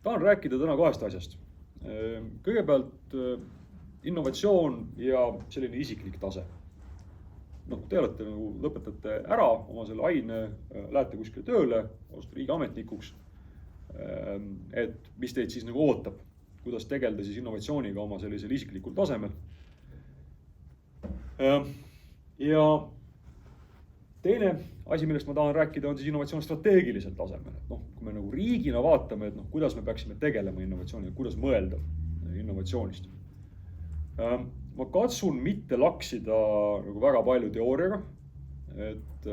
Tahan rääkida täna kahest asjast. Kõigepealt innovatsioon ja selline isiklik tase. Te olete lõpetate ära oma selle aine, lähete kuskile tööle, olete riigiametnikuks, et mis teid siis ootab, kuidas tegeleda siis innovatsiooniga oma sellisel isiklikul tasemel. Ja teine asi, millest ma tahan rääkida, on siis innovatsioon strateegilisel tasemel. Kui me riigina vaatame, et kuidas me peaksime tegelema innovatsiooniga, kuidas mõelda innovatsioonist. Ma katsun mitte laksida väga palju teooriaga, et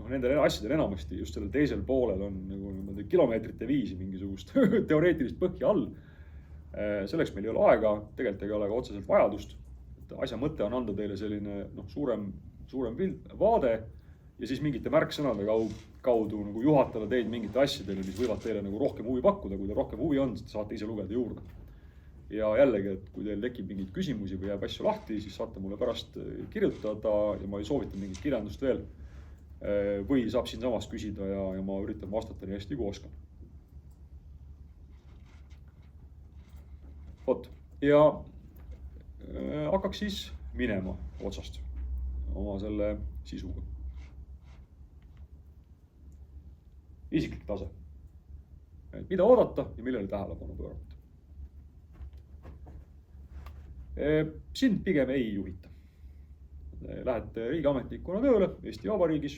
nendel asjadel enamasti just sellel teisel poolel on kilomeetrite viisi mingisugust teoreetilist põhja all. Selleks meil ei ole aega, tegelikult ei ole ka otseselt vajadust. Asja mõte on anda teile selline suurem vaade ja siis mingite märksõnade kaudu juhatada teid mingite asjadele, mis võivad teile rohkem huvi pakkuda. Kui teil rohkem huvi on, siis saate ise lugeda juurde. Ja jällegi, et kui teil tekib mingeid küsimusi või jääb asju lahti, siis saate mulle pärast kirjutada ja ma soovitan mingit kirjandust veel. Või saab siin samas küsida ja ma üritan vastata nii hästi kui oskan. Ja hakkaks siis minema otsast oma selle sisuga. Isiklik tase. Mida oodata ja millele tähelepanu pöörata. Sind pigem ei juhita. Lähete riigiametnikuna tööle Eesti Vabariigis.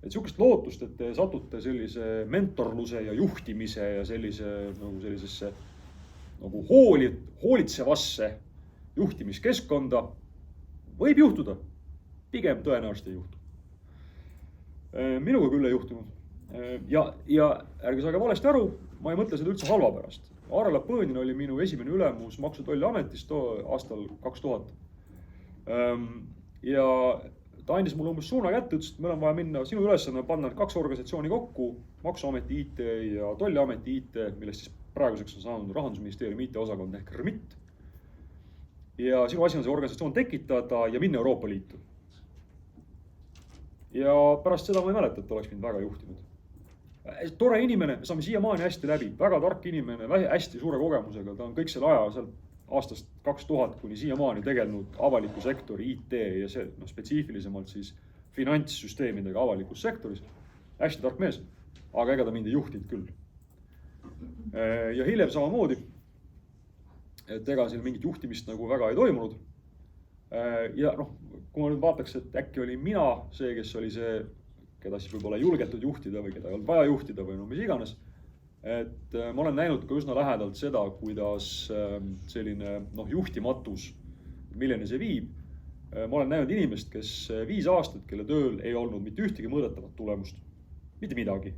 Et sihukest lootust, et te satute sellise mentorluse ja juhtimise ja sellisesse hoolitsevasse juhtimiskeskkonda võib juhtuda. Pigem tõenäoliselt ei juhtu. Minuga küll ei juhtunud. Ja ärge saage valesti aru, ma ei mõtle seda üldse halva pärast. Arela Põõnin oli minu esimene ülemus Maksu- ja Tolliametist aastal 2000. Ja ta andis mulle umbes suuna kätte, ütles, et meil on vaja minna, sinu ülesanne panna 2 organisatsiooni kokku, Maksuameti IT ja Tolliameti IT, millest siis praeguseks on saanud Rahandusministeeriumi IT-osakond ehk RMIT. Ja sinu asi on see organisatsioon tekitada ja minna Euroopa Liitu. Ja pärast seda ma ei mäleta, et oleks mind väga juhtinud. Tore inimene, saame siiamaani hästi läbi, väga tark inimene, hästi suure kogemusega, ta on kõik selle aja sealt aastast 2000 kuni siiamaani tegelenud avaliku sektori IT ja see spetsiifilisemalt siis finantssüsteemidega avalikus sektoris. Hästi tark mees, aga ega ta mind ei juhtinud küll. Ja hiljem samamoodi, et ega siin mingit juhtimist väga ei toimunud. Ja kui ma nüüd vaataks, et äkki oli mina see, kes oli see, keda siis võib-olla ei julgetud juhtida või keda ei olnud vaja juhtida või mis iganes. Et ma olen näinud ka üsna lähedalt seda, kuidas selline juhtimatus, milleni see viib. Ma olen näinud inimest, kes 5 aastat, kelle tööl ei olnud mitte ühtegi mõõdetavat tulemust. Mitte midagi.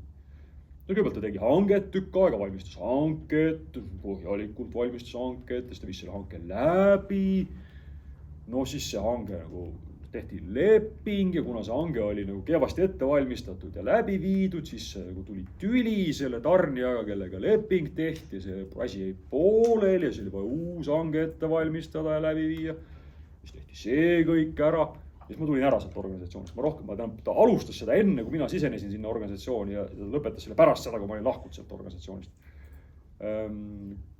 Kõigepealt ta tegi hanget tükk aega, valmistas hanket, põhjalikult valmistas hanket, siis ta viis selle hanke läbi. Siis see hange tehti leping ja kuna see hange oli kehvasti ette valmistatud ja läbi viidud, siis tuli tüli selle tarnijaga, kellega leping tehti ja see asi jäi pooleli ja see oli vaja uus hange ette valmistada ja läbi viia. Siis tehti see kõik ära ja siis ma tulin ära sealt organisatsioonist. Ta alustas seda enne, kui mina sisenesin sinna organisatsiooni ja ta lõpetas selle pärast seda, kui ma olin lahkunud sealt organisatsioonist.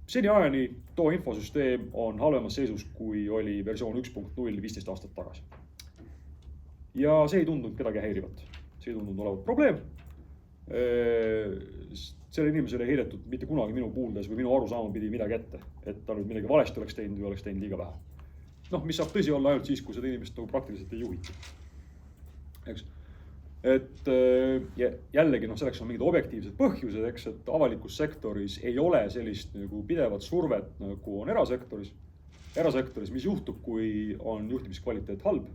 Seniajani too infosüsteem on halvemas seisus, kui oli versioon 1.0 15 aastat tagasi. Ja see ei tundunud kedagi häirivat. See ei tundunud olevat probleem. Selle inimesele ei heidetud mitte kunagi minu kuuldes või minu arusaama pidi midagi ette, et ta nüüd midagi valesti oleks teinud või oleks teinud liiga vähe. Mis saab tõsi olla ainult siis, kui seda inimest praktiliselt ei juhita. Eks? Et jällegi selleks on mingid objektiivsed põhjused, et avalikus sektoris ei ole sellist pidevat survet, nagu on erasektoris. Erasektoris, mis juhtub, kui on juhtimiskvaliteet halb?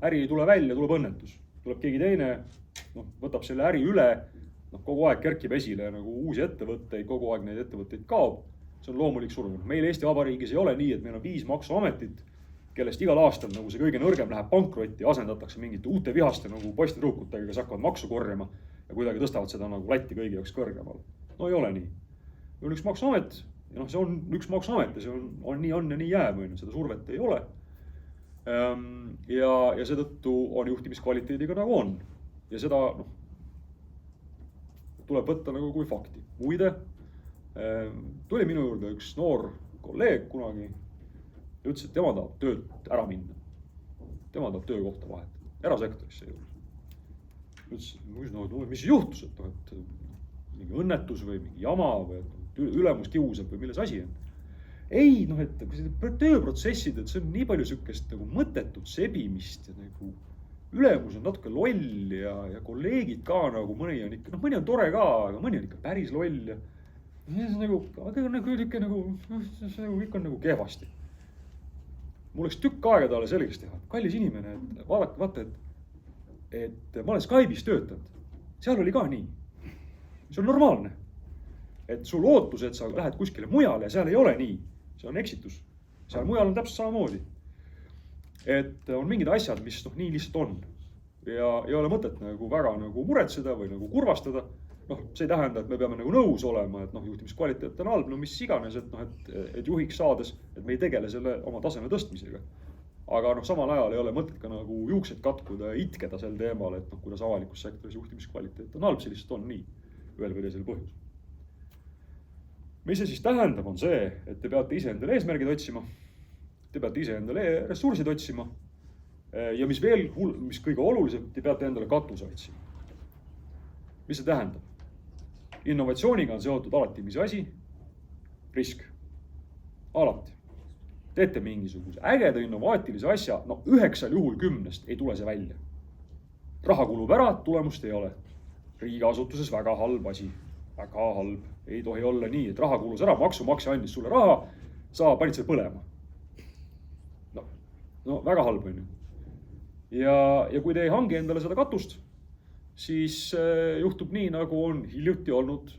Äri ei tule välja, tuleb õnnetus. Tuleb keegi teine, võtab selle äri üle, kogu aeg kerkib esile uusi ettevõtteid, kogu aeg neid ettevõtteid kaob. See on loomulik surve. Meil Eesti Vabariigis ei ole nii, et meil on 5 maksuametit, kellest igal aastal see kõige nõrgem läheb pankrotti ja asendatakse mingite uute vihaste poistiturukutega, kes hakkavad maksu korjama ja kuidagi tõstavad seda latti kõigi jaoks kõrgemal. Ei ole nii. On üks maksuamet ja see on üks maksuamet ja see on nii on ja nii jääb, seda survet ei ole. Ja seetõttu on juhtimiskvaliteediga on. Ja seda tuleb võtta nagu kui fakti. Muide, tuli minu juurde üks noor kolleeg kunagi ja ütles, et tema tahab töölt ära minna. Tema tahab töökohta vahetada, erasektorisse juurde. Ütles, mis juhtus, et mingi õnnetus või mingi jama või ülemus kiusab või milles asi on. Ei, et tööprotsessid, et see on nii palju sükest nagu mõttetut sebimist ja nagu ülemus on natuke loll ja kolleegid ka nagu mõni on ikka, mõni on tore ka, aga mõni on ikka päris loll ja see on nagu, kõik on nagu kehvasti. Mul oleks tükk aega talle selgeks teha, kallis inimene, et vaata, et ma olen Skype'is töötanud, seal oli ka nii. See on normaalne, et sul ootus, et sa lähed kuskile mujale ja seal ei ole nii. See on eksitus. Seal mujal on täpselt samamoodi. Et on mingid asjad, mis nii lihtsalt on. Ja ei ole mõtet nagu väga nagu muretseda või nagu kurvastada. See ei tähenda, et me peame nagu nõus olema, et juhtimiskvaliteet on halb, mis iganes, et juhiks saades, et me ei tegele selle oma taseme tõstmisega. Aga samal ajal ei ole mõtet ka nagu juuksed katkuda ja itkeda sel teemal, et kuidas avalikus sektoris juhtimiskvaliteet on halb, see lihtsalt on nii, ühel või teisel põhjus. Mis see siis tähendab, on see, et te peate ise endale eesmärgid otsima, te peate ise endale ressursid otsima ja mis kõige olulisem, te peate endale katuse otsima. Mis see tähendab? Innovatsiooniga on seotud alati mis asi? Risk. Alati. Teete mingisuguse ägeda innovaatilise asja, 9 juhul 10 ei tule see välja. Raha kulub ära, tulemust ei ole. Riigiasutuses väga halb asi. Väga halb. Ei tohi olla nii, et raha kulus ära, maksumaksja andis sulle raha, sa panid selle põlema. Väga halb on ju. Ja kui te ei hangi endale seda katust, siis juhtub nii, nagu on hiljuti olnud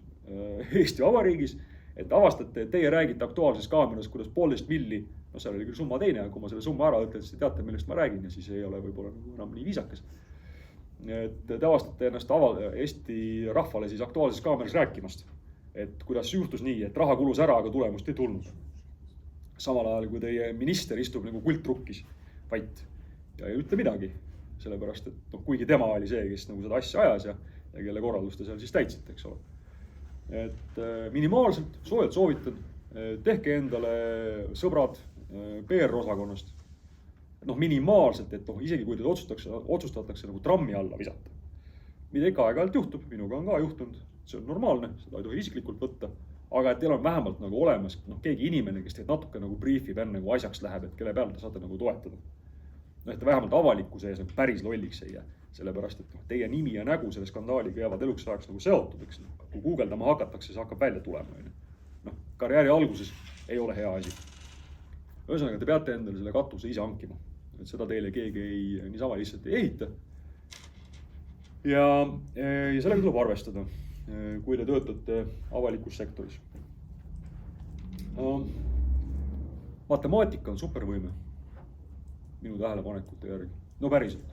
Eesti Vabariigis, et avastate, et teie räägite Aktuaalses Kaameras, kuidas 1,5 milli, seal oli küll summa teine, kui ma selle summa ära ütlen, siis te teate, millest ma räägin ja siis ei ole võib-olla enam nii viisakas. Et te avastate ennast Eesti rahvale siis Aktuaalses Kaameras rääkimast, et kuidas juhtus nii, et raha kulus ära, aga tulemust ei tulnud. Samal ajal, kui teie minister istub nagu kultrukkis vait ja ei ütle midagi, sellepärast, et kuigi tema oli see, kes nagu seda asja ajas ja kelle korraldust te seal siis täitsite, eks ole. Et minimaalselt, soojalt soovitan, tehke endale sõbrad PR-osakonnast. Minimaalselt, et isegi kui teid otsustatakse nagu trammi alla visata. Mida ikka aeg-ajalt juhtub, minuga on ka juhtunud, see on normaalne, seda ei tohi isiklikult võtta. Aga et teil on vähemalt nagu olemas keegi inimene, kes teid natuke nagu briefib enne nagu asjaks läheb, et kelle peale te saate nagu toetada. Et te vähemalt avalikkuse ees päris lolliks ei jää. Sellepärast, et teie nimi ja nägu selle skandaaliga jäävad eluks ajaks nagu seotud, eks. Kui guugeldama hakatakse, see hakkab välja tulema. Karjääri alguses ei ole hea asi. Ühesõnaga, te peate endale selle katuse ise hankima. Et seda teile keegi niisama lihtsalt ei ehita. Ja sellega tuleb arvestada, kui te töötate avalikus sektoris. Matemaatika on supervõime minu tähelepanekute järgi. Päriselt.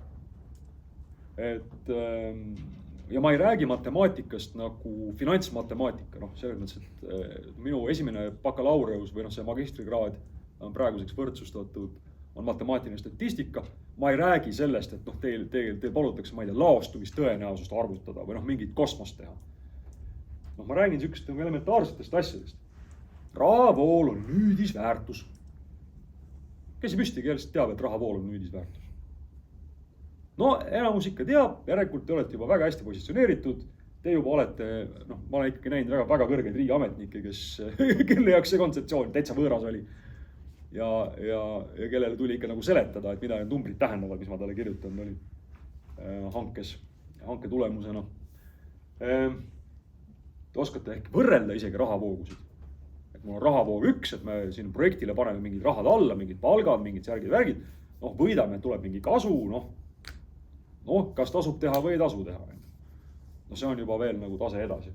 Ja ma ei räägi matemaatikast nagu finantsmatemaatika. Selles mõttes, et minu esimene bakalaureus või see magistrikraad on praeguseks võrdsustatud, on matemaatiline statistika. Ma ei räägi sellest, et teil palutakse, ma ei tea, laostumistõenäosust arvutada või mingit kosmost teha. Ma räägin sükest elementaarsetest asjadest. Rahavool on nüüdisväärtus. Kes ei püsti keelest teab, et rahavool on nüüdisväärtus? Enamus ikka teab, järelikult te olete juba väga hästi positsioneeritud. Te juba olete, ma olen ikkagi näinud väga kõrgeid riigiametnikke, kelle jaoks see kontseptsioon täitsa võõras oli. Ja kellele tuli ikka nagu seletada, et mida need numbrid tähendavad, mis ma talle kirjutanud olin hanke tulemusena. Te oskate ehk võrrelda isegi rahavoogusid. Et mul on rahavoog 1, et me siin projektile paneme mingid rahad alla, mingid palgad, mingid särgid-värgid. Võidame, tuleb mingi kasu, kas tasub teha või ei tasu teha. See on juba veel nagu tase edasi.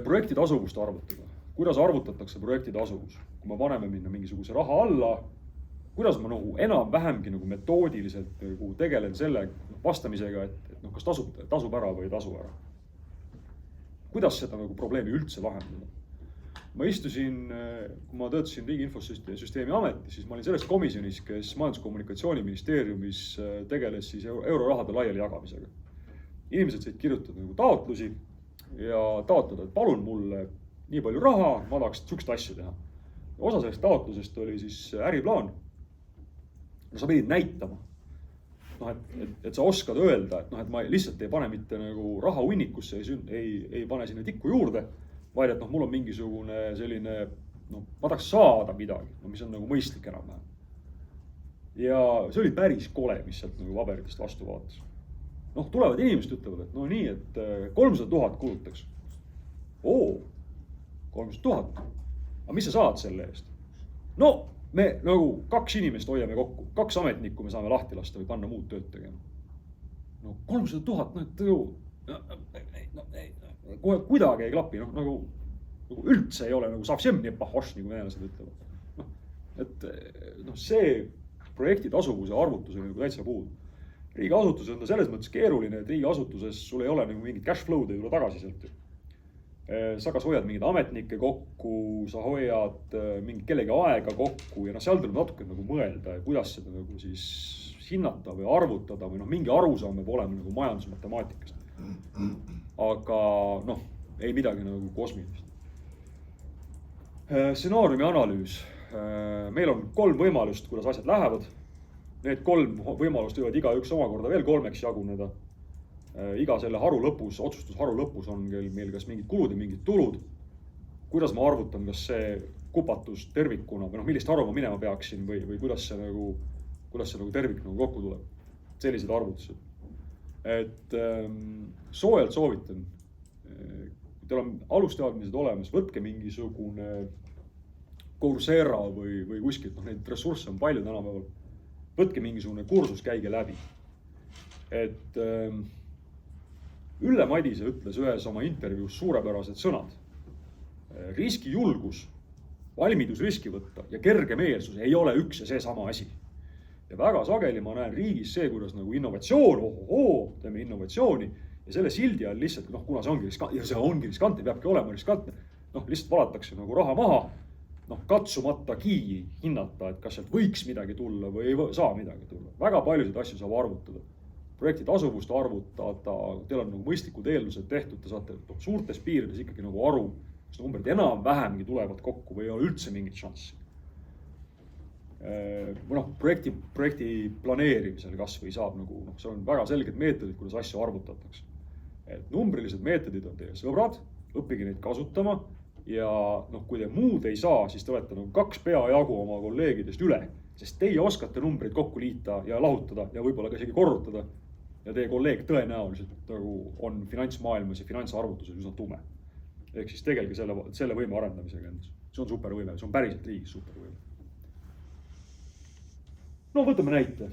Projekti tasuvust arvutada. Kuidas arvutatakse projekti tasuvus? Kui me paneme minna mingisuguse raha alla, kuidas ma enam-vähemgi metoodiliselt tegelen selle vastamisega, et kas tasub ära või ei tasu ära. Kuidas seda probleemi üldse lahendada? Ma istusin, kui ma töötasin Riigi Infosüsteemi Ametis, siis ma olin selles komisjonis, kes Majandus- ja Kommunikatsiooniministeeriumis tegeles siis eurorahade laiali jagamisega. inimesed said kirjutada nagu taotlusi ja taotleda, et palun mulle nii palju raha, ma tahaks sihukest asja teha. Osa sellest taotlusest oli siis äriplaan. No sa pidid näitama, et sa oskad öelda, et ma lihtsalt ei pane mitte nagu raha hunnikusse, ei pane sinna tikku juurde, vaid et mul on mingisugune selline, ma tahaks saada midagi, mis on nagu mõistlik enam-vähem. Ja see oli päris kole, mis sealt nagu paberitest vastu vaatas. Tulevad inimesed ütlevad, et nii, et 300 000 kulutaks. 300 000. Aga mis sa saad selle eest? Me nagu 2 inimest hoiame kokku, 2 ametnikku me saame lahti lasta või panna muud tööd tegema. 300 000, kohe kuidagi ei klapi, nagu üldse ei ole, nagu savsem nii pahoš, nagu venelased ütlevad. See projekti tasuvuse arvutus oli nagu täitsa puud. Riigiasutuses on ta selles mõttes keeruline, et riigiasutuses sul ei ole nagu mingit cash flow'd ei tule tagasi sealt. Sa kas hoiad mingid ametnikke kokku, sa hoiad mingit kellegi aega kokku ja seal tuleb natuke nagu mõelda, kuidas seda nagu siis hinnata või arvutada või mingi arusaam peab olema nagu majandusmatemaatikast. Aga ei midagi nagu kosmilist. Stsenaariumi analüüs. Meil on 3 võimalust, kuidas asjad lähevad. Need 3 võimalust võivad igaüks omakorda veel 3 jaguneda. Iga selle haru lõpus, otsustusharu lõpus on meil kas mingid kulud ja mingid tulud. Kuidas ma arvutan, kas see kupatus tervikuna või millist haru ma minema peaksin või kuidas see nagu tervik nagu kokku tuleb. Sellised arvutused. Et soojalt soovitan, kui teil on alusteadmised olemas, võtke mingisugune Coursera või kuskilt, neid ressursse on palju tänapäeval. Võtke mingisugune kursus, käige läbi. Et Ülle Madise ütles ühes oma intervjuus suurepärased sõnad. Riskijulgus, valmidus riski võtta ja kergemeelsus ei ole üks ja see sama asi. Ja väga sageli ma näen riigis see, kuidas nagu innovatsioon, teeme innovatsiooni ja selle sildi all lihtsalt, kuna see ongi riskantne, peabki olema riskantne, lihtsalt valatakse nagu raha maha, katsumatagi hinnata, et kas sealt võiks midagi tulla või ei saa midagi tulla. Väga paljusid asju saab arvutada. Projekti tasuvust arvutada, teil on nagu mõistlikud eeldused tehtud, te saate suurtes piirides ikkagi nagu aru, kas numbrid enam-vähemgi tulevad kokku või ei ole üldse mingit šanssi. Projekti planeerimisel kas või saab nagu, see on väga selged meetodid, kuidas asju arvutatakse. Et numbrilised meetodid on teie sõbrad, õppige neid kasutama ja kui te muud ei saa, siis te olete nagu 2 peajagu oma kolleegidest üle, sest teie oskate numbreid kokku liita ja lahutada ja võib-olla ka isegi korrutada. Ja teie kolleeg tõenäoliselt nagu on finantsmaailmas ja finantsarvutuses üsna tume. Ehk siis tegelge selle võime arendamisega endas. See on supervõime, see on päriselt riigis supervõime. Võtame näite.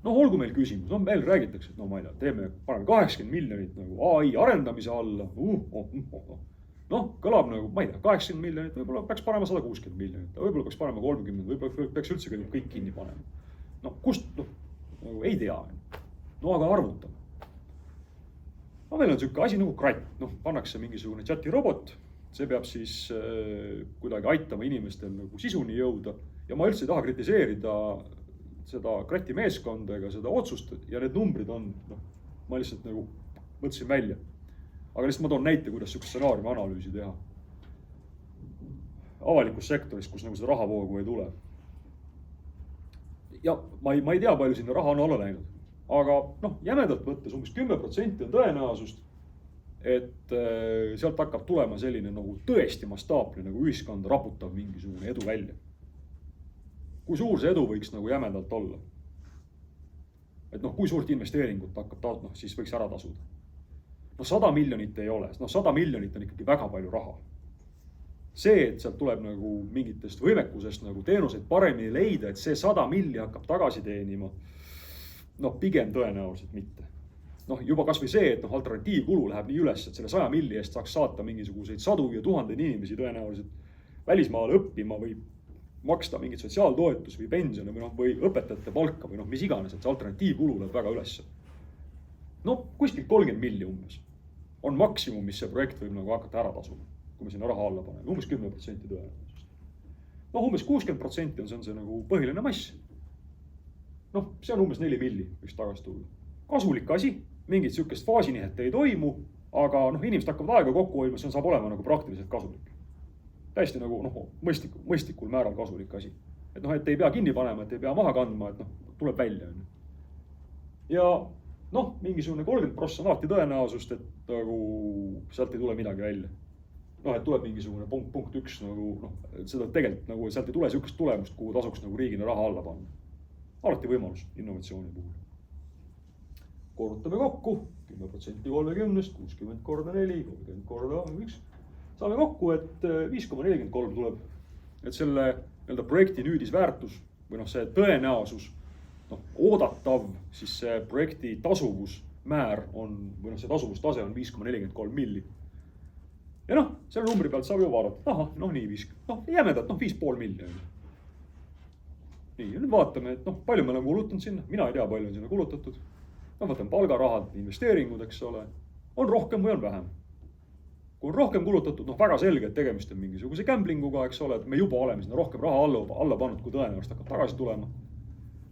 Olgu meil küsimus, meil räägitakse, et ma ei tea, paneme 80 miljonit nagu AI arendamise alla. Kõlab nagu, ma ei tea, 80 miljonit, võib-olla peaks panema 160 miljonit, võib-olla peaks panema 30, võib-olla peaks üldse kõik kinni panema. Kust, ei tea. Aga arvutame. Meil on selline asi nagu kratt, pannakse mingisugune chati robot, see peab siis kuidagi aitama inimestel nagu sisuni jõuda ja ma üldse ei taha kritiseerida seda krati meeskonda ega seda otsust ja need numbrid on, ma lihtsalt nagu mõtlesin välja. Aga lihtsalt ma toon näite, kuidas sellist stsenaariumi analüüsi teha. Avalikus sektoris, kus nagu seda rahavoogu ei tule. Ja ma ei tea, palju sinna raha on alla läinud. Aga jämedalt võttes umbes 10% on tõenäosust, et sealt hakkab tulema selline nagu tõesti mastaapne nagu ühiskonda raputav mingisugune edu välja. Kui suur see edu võiks nagu jämedalt olla? Et kui suurt investeeringut hakkab siis võiks ära tasuda? 100 miljonit ei ole, 100 miljonit on ikkagi väga palju raha. See, et sealt tuleb nagu mingitest võimekusest nagu teenuseid paremini leida, et see 100 milli hakkab tagasi teenima, pigem tõenäoliselt mitte. Juba kas või see, et alternatiivkulu läheb nii üles, et selle 100 milli eest saaks saata mingisuguseid sadu ja tuhandeid inimesi tõenäoliselt välismaale õppima või maksta mingit sotsiaaltoetus või pensione või õpetajate palka või mis iganes, et see alternatiivkulu läheb väga üles. Kuskil 30 milli umbes on maksimum, mis see projekt võib nagu hakata ära tasuma, kui me sinna raha alla paneme, umbes 10% tõenäoliselt. Umbes 60% on see nagu põhiline mass. See on umbes 4 milli, võiks tagasi tulla. Kasulik asi, mingit sihukest faasinihet ei toimu, aga noh, inimesed hakkavad aega kokku hoidma, see saab olema nagu praktiliselt kasulik. Täiesti nagu mõistlikul määral kasulik asi. Et noh, et ei pea kinni panema, et ei pea maha kandma, et noh, tuleb välja. Ja noh, mingisugune 30% on alati tõenäosust, et nagu sealt ei tule midagi välja. Noh, et tuleb mingisugune punkt 1 nagu, noh, seda tegelikult nagu sealt ei tule sihukest tulemust, kuhu tasuks nagu riigina raha alla panna. Alati võimalus innovatsiooni puhul. Korrutame kokku 10% 30-st, 60 korda 4, 30 korda 1. Saame kokku, et 5,43 tuleb. Et selle projekti nüüdisväärtus või noh, see tõenäosus, noh, oodatav, siis see projekti tasuvusmäär on, või noh, see tasuvustase on 5,43 milli. Ja noh, selle numbri pealt saab ju vaadata, aha, noh nii 5, noh jämedalt, noh 5,5 miljonit. Nii, ja nüüd vaatame, et noh, palju me oleme kulutanud sinna, mina ei tea, palju on sinna kulutatud. No võtame palgarahad, investeeringud, eks ole, on rohkem või on vähem. Kui on rohkem kulutatud, noh väga selge, et tegemist on mingisuguse gamblinguga, eks ole, et me juba oleme sinna rohkem raha alla pannud, kui tõenäoliselt hakkab tagasi tulema.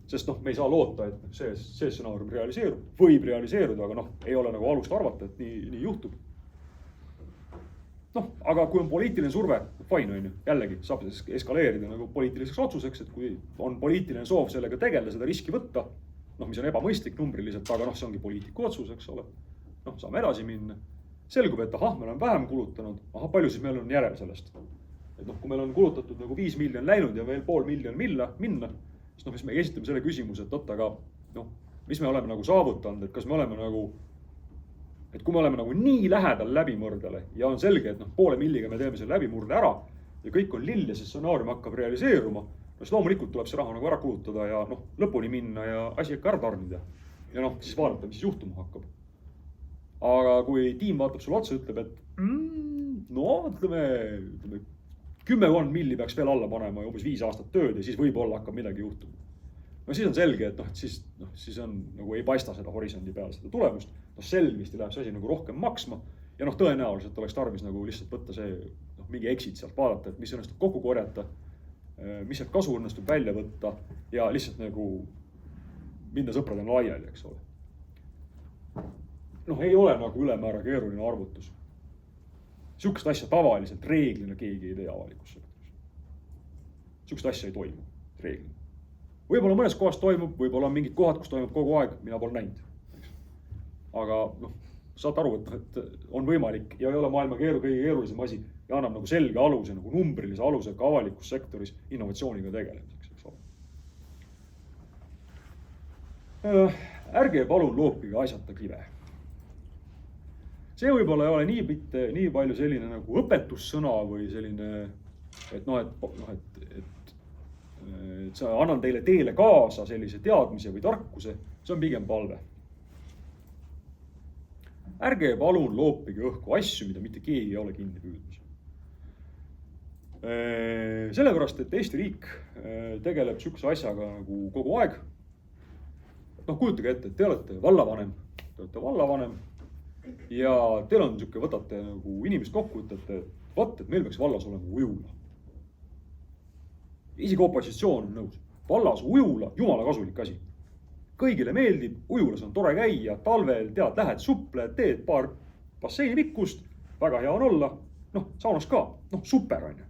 Sest noh, me ei saa loota, et see stsenaarium realiseerub, võib realiseeruda, aga noh, ei ole nagu alust arvata, et nii juhtub. Noh, aga kui on poliitiline surve, fine on ju, jällegi saab eskaleerida nagu poliitiliseks otsuseks, et kui on poliitiline soov sellega tegeleda, seda riski võtta, noh, mis on ebamõistlik numbriliselt, aga noh, see ongi poliitiku otsus, eks ole. Noh, saame edasi minna. Selgub, et ahah, me oleme vähem kulutanud, ahah, palju siis meil on järel sellest. Et noh, kui meil on kulutatud nagu 5 miljon läinud ja veel pool miljon minna, siis noh, mis me esitame selle küsimuse, et aga noh, mis me oleme nagu saavutanud, et kas me oleme nagu, et kui me oleme nagu nii lähedal läbimurdele ja on selge, et noh, poole milliga me teeme selle läbimurde ära ja kõik on lill ja see stsenaarium hakkab realiseeruma, siis loomulikult tuleb see raha nagu ära kulutada ja noh, lõpuni minna ja asi ikka ära tarnida. Ja noh, siis vaadata, mis juhtuma hakkab. Aga kui tiim vaatab sulle otsa, ütleb, et no, ütleme 10 milli peaks veel alla panema ja umbes 5 aastat tööd ja siis võib-olla hakkab midagi juhtuma. No siis on selge, et siis on nagu ei paista seda horisondi peal seda tulemust. Noh, selgesti läheb see asi nagu rohkem maksma ja noh, tõenäoliselt oleks tarvis nagu lihtsalt võtta see mingi exit sealt vaadata, et mis õnnestub kokku korjata, mis sealt kasu õnnestub välja võtta ja lihtsalt nagu minna sõpradena laiali, eks ole. Noh, ei ole nagu ülemäära keeruline arvutus. Sihukest asja tavaliselt reeglina keegi ei tee avalikus sektoris. Sihukest asja ei toimu reeglina. Võib-olla mõnes kohas toimub, võib-olla on mingid kohad, kus toimub kogu aeg, mina pole näinud. Aga noh, saad aru, et on võimalik ja ei ole maailma kõige keerulisem asi ja annab nagu selge aluse, nagu numbrilise aluse ka avalikus sektoris innovatsiooniga tegelemiseks, eks ole. Ärge palun loopige asjata kive. See võib-olla ei ole nii palju selline nagu õpetussõna või selline, et sa annan teile kaasa sellise teadmise või tarkuse, see on pigem palve. Ärge palun loopige õhku asju, mida mitte keegi ei ole kinni püüdmas. Sellepärast, et Eesti riik tegeleb sihukese asjaga nagu kogu aeg. Noh, kujutage ette, et te olete vallavanem ja teil on sihuke, võtate nagu inimest kokku, ütlete, et meil peaks vallas olema ujula. Isegi opositsioon on nõus. Vallas ujula, jumala kasulik asi. Kõigile meeldib, ujulas on tore käia, talvel tead, lähed suple, teed paar basseini pikkust, väga hea on olla, noh, saunas ka, noh, super on ju.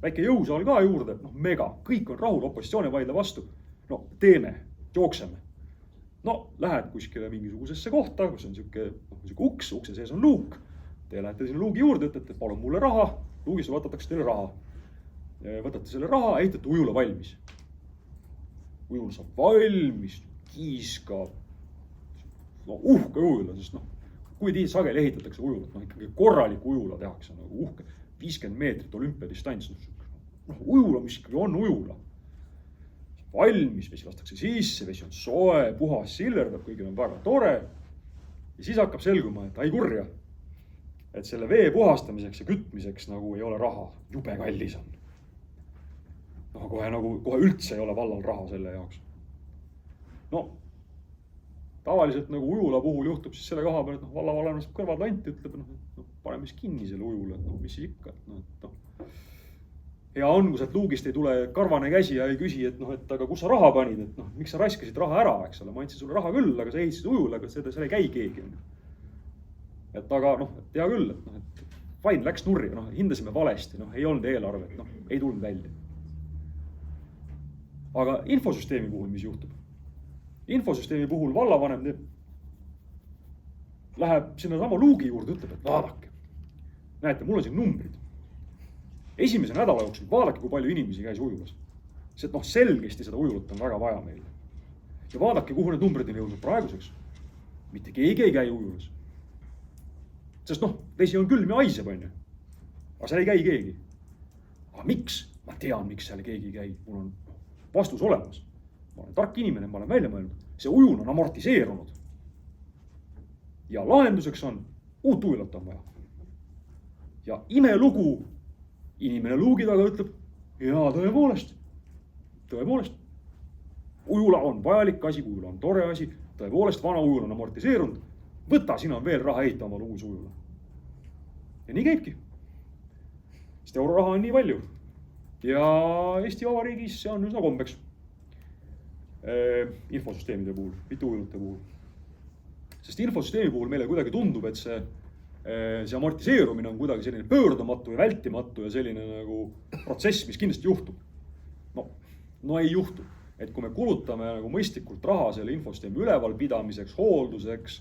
Väike jõusaal ka juurde, noh, mega, kõik on rahul, opositsiooni vaidle vastu, no teeme, jookseme. No, lähed kuskile mingisugusesse kohta, kus on sihuke uks, ukse sees on luuk, te lähete sinna luugi juurde, ütlete, palun mulle raha, luugisse võtatakse teile raha. Võtate selle raha, ehitate ujula valmis. Ujula saab valmis, kiiskab, no uhke ujula, sest noh, kui sageli ehitatakse ujulat, noh ikkagi korralik ujula tehakse nagu uhke, 50 meetrit olümpiadistants, noh ujula, mis ikkagi on ujula. Valmis, vesi lastakse sisse, vesi on soe, puhas, sillerdab, kõigil on väga tore. Ja siis hakkab selguma, et ai kurja, et selle vee puhastamiseks ja kütmiseks nagu ei ole raha, jube kallis on. No kohe üldse ei ole vallal raha selle jaoks. No, tavaliselt nagu ujula puhul juhtub siis selle koha peal, et vallavanem saab kõrvad anti, ütleb, paneme siis kinni selle ujula, et mis siis ikka, hea on, kui sealt luugist ei tule karvane käsi ja ei küsi, et noh, et aga kus sa raha panid, et noh, miks sa raiskasid raha ära, eks ole, ma andsin sulle raha küll, aga sa ehitasid ujule, aga seal ei käi keegi. Et aga noh, et hea küll, et noh, et fine, läks nurri, noh, hindasime valesti, noh, ei olnud eelarvet, noh, ei tulnud välja. Aga infosüsteemi puhul, mis juhtub? Infosüsteemi puhul vallavanem läheb sinna sama luugi juurde, ütleb, et vaadake. Näete, mul on siin numbrid. Esimese nädala jooksul vaadake, kui palju inimesi käis ujulas. See, et noh, selgesti seda ujulat on väga vaja meile. Ja vaadake, kuhu need numbrid on jõudnud praeguseks. Mitte keegi ei käi ujulas. Sest noh, vesi on külm ja haiseb, on ju. Aga seal ei käi keegi. Aga miks? Ma tean, miks seal keegi ei käi. Mul on vastus olemas. Ma olen tark inimene, ma olen välja mõelnud. See ujun on amortiseerunud. Ja lahenduseks on uut ujulat on vaja. Ja imelugu inimene luugi taga ütleb, jaa, tõepoolest. Ujula on vajalik asi, ujula on tore asi, tõepoolest vana ujula on amortiseerunud. Võta, siin on veel raha ehitama uus ujula. Ja nii käibki. Sest euroraha on nii palju. Ja Eesti Vabariigis see on üsna kombeks. Infosüsteemide puhul, mitte ujulate puhul. Sest infosüsteemi puhul meile kuidagi tundub, et see amortiseerumine on kuidagi selline pöördamatu ja vältimatu ja selline nagu protsess, mis kindlasti juhtub. No ei juhtu. Et kui me kulutame nagu mõistlikult raha selle infosüsteemi ülevalpidamiseks, hoolduseks,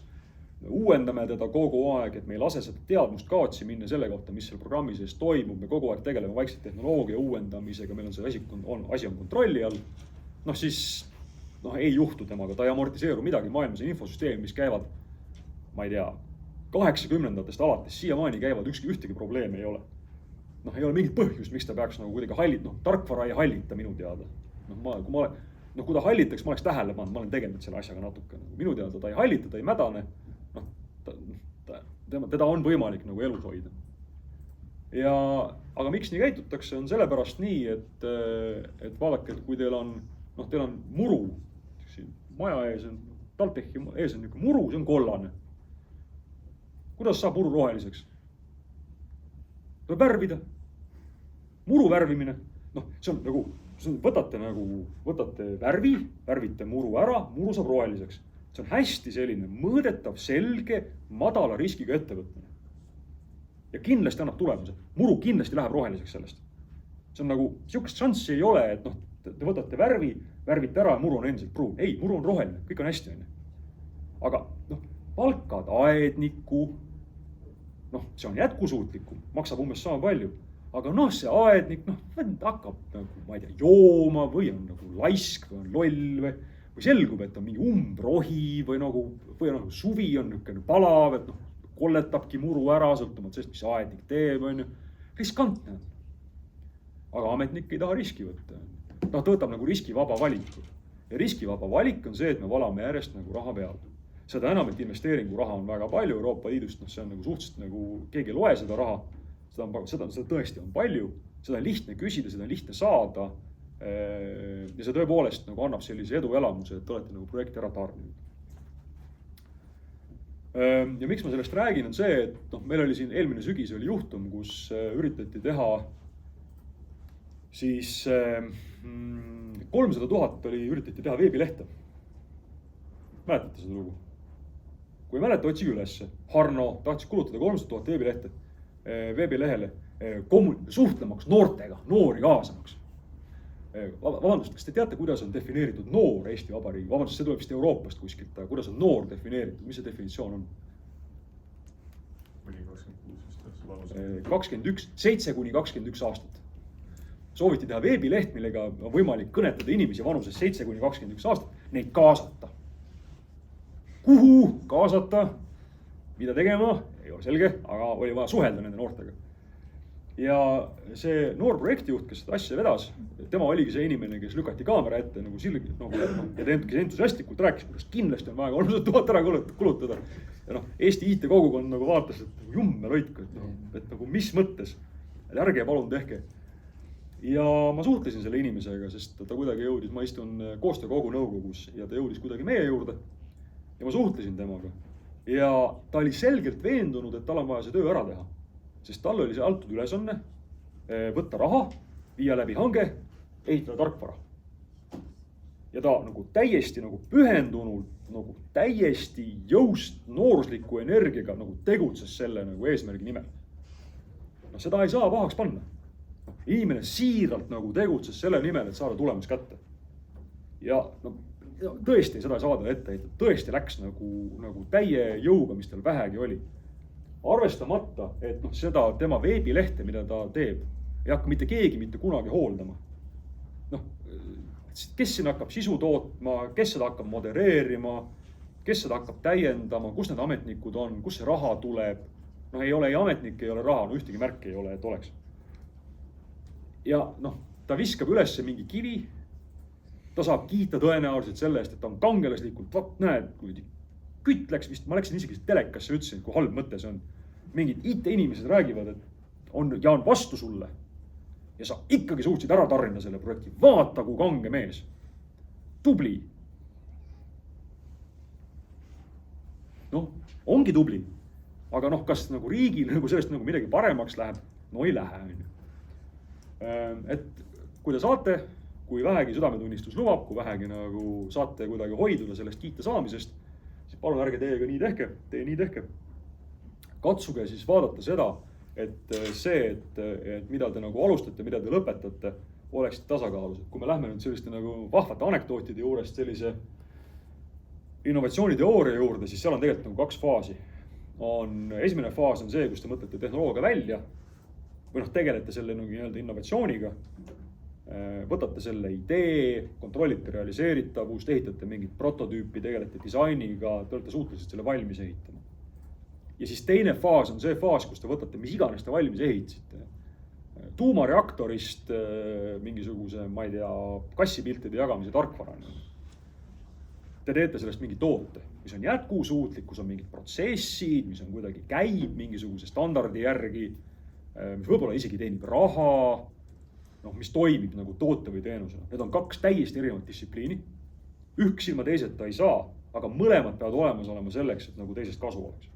uuendame teda kogu aeg, et me ei lase seda teadmust kaotsi minna selle kohta, mis seal programmi sees toimub, me kogu aeg tegeleme vaikselt tehnoloogia uuendamisega, meil on see asi on kontrolli all, noh siis ei juhtu temaga, ta ei amortiseeru midagi, maailmas on infosüsteemi, mis käivad, ma ei tea, 80-ndatest alates, siiamaani käivad ühtegi probleemi ei ole. Noh, ei ole mingit põhjust, miks ta peaks nagu kuidagi hallita, tarkvara ei hallita minu teada. Kui ta hallitaks, ma oleks tähele pannud, ma olen tegelenud selle asjaga natuke. Minu teada ta ei hallita, ta ei mädane, teda on võimalik nagu elus hoida. Aga miks nii käitutakse, on sellepärast nii, et vaadake, et kui teil on muru, maja ees on, TalTechi ees on niisugune muru, see on kollane. Kuidas saab muru roheliseks? Tuleb värvida. Muru värvimine. See on nagu, võtate värvi, värvite muru ära, muru saab roheliseks. See on hästi selline mõõdetav, selge, madala riskiga ettevõtmine. Ja kindlasti annab tulemuse. Muru kindlasti läheb roheliseks sellest. See on nagu, siukest šanssi ei ole, et te võtate värvi, värvite ära ja muru on endiselt pruun. Ei, muru on roheline, kõik on hästi. Aga palkad aedniku, see on jätkusuutlikum, maksab umbes sama palju. Aga see aednik hakkab nagu, ma ei tea, jooma või on nagu laisk või on loll või selgub, et on mingi umbrohi või suvi on niisugune palav, et kolletabki muru ära, sõltumata sellest, mis aednik teeb, on ju. Riskantne. Aga ametnik ei taha riski võtta. Ta võtab nagu riskivaba valiku. Ja riskivaba valik on see, et me valame järjest nagu raha peal. Seda enam, et investeeringu raha on väga palju Euroopa Liidust, see on nagu suhteliselt nagu keegi ei loe seda raha. Seda tõesti on palju, seda on lihtne küsida, seda on lihtne saada. Ja see tõepoolest nagu annab sellise eduelamuse, et te olete nagu projekti ära tarninud. Ja miks ma sellest räägin, on see, et meil oli siin eelmine sügis oli juhtum, kus üritati teha siis 300 000 üritati teha veebilehte. Mäletate seda lugu? Kui mäleta, otsige ülesse. Harno tahtis kulutada 300 000 veebilehele suhtlemaks noortega, noori kaasamaks. Vabandust, kas te teate, kuidas on defineeritud noor Eesti Vabariigi? Vabandust, see tuleb vist Euroopast kuskilt, aga kuidas on noor defineeritud? Mis see definitsioon on? 21, 7-21 aastat. Sooviti teha veebileht, millega on võimalik kõnetada inimesi vanuses 7-21 aastat, neid kaasata. Kuhu kaasata? Mida tegema? Ei ole selge, aga oli vaja suhelda nende noortega. Ja see noor projektijuht, kes seda asja vedas, tema oligi see inimene, kes lükati kaamera ette nagu silgi, ja kes entusiastlikult rääkis, kuidas kindlasti on vaja 300 000 ära kulutada. Ja Eesti IT-kogukond nagu vaatas, et jumme lõiku, et nagu mis mõttes, et ärge palun tehke. Ja ma suhtlesin selle inimesega, sest ta kuidagi jõudis, ma istun koostöökogu nõukogus ja ta jõudis kuidagi meie juurde. Ja ma suhtlesin temaga. Ja ta oli selgelt veendunud, et tal on vaja see töö ära teha. Sest tal oli see antud ülesanne võtta raha viia läbi hange, ehitada tarkvara. Ja ta nagu täiesti nagu pühendunult, nagu täiesti noorusliku energiaga nagu tegutses selle nagu eesmärgi nimel. No seda ei saa pahaks panna. Inimene siiralt nagu tegutses selle nimel, et saada tulemus kätte. Ja no, tõesti seda ei saada ette heita. Tõesti läks nagu täie jõuga, mis tal vähegi oli. Arvestamata, et noh, seda tema veebilehte, mida ta teeb, ei hakka mitte keegi mitte kunagi hooldama. Noh, kes siin hakkab sisu tootma, kes seda hakkab modereerima, kes seda hakkab täiendama, kus need ametnikud on, kus see raha tuleb. No ei ole ei ametnik, ei ole raha, no ühtegi märki ei ole, et oleks. Ja noh, ta viskab üles mingi kivi, ta saab kiita tõenäoliselt selle eest, et ta on kangelaslikult, vaat näed, kui kütt läks vist, ma läksin isegi telekasse ja ütlesin, kui halb mõte see on. Mingid IT-inimesed räägivad, et on vastu sulle ja sa ikkagi suutsid ära tarnida selle projekti. Vaata, kui kange mees. Tubli. Noh, ongi tubli. Aga noh, kas nagu riigil nagu sellest nagu midagi paremaks läheb? No ei lähe. Et kui te saate, kui vähegi südametunnistus lubab, kui vähegi nagu saate kuidagi hoiduda sellest kiita saamisest, siis palun ärge teiega nii tehke. Katsuge siis vaadata seda, et see, et mida te nagu alustate, mida te lõpetate, oleksid tasakaalus. Kui me lähme nüüd selliste nagu vahvate anekdootide juurest sellise innovatsiooniteooria juurde, siis seal on tegelikult nagu 2 faasi. Esimene faas on see, kus te mõtlete tehnoloogia välja või noh, tegelete selle nagu innovatsiooniga, võtate selle idee, kontrollite realiseeritavust, ehitate mingit prototüüpi, tegelete disainiga, te olete suutelised selle valmis ehitama. Ja siis teine faas on see faas, kus te võtate mis iganes te valmis ehitasite. Tuumareaktorist mingisuguse, ma ei tea, kassipiltide jagamise tarkvara. Te teete sellest mingi toote, mis on jätkusuutlik, kus on mingid protsessid, mis on kuidagi käib mingisuguse standardi järgi, mis võib-olla isegi teenib raha, noh, mis toimib nagu toote või teenusena. Need on 2 täiesti erinevat distsipliini. Üks ilma teiseta ei saa, aga mõlemad peavad olemas olema selleks, et nagu teisest kasu oleks.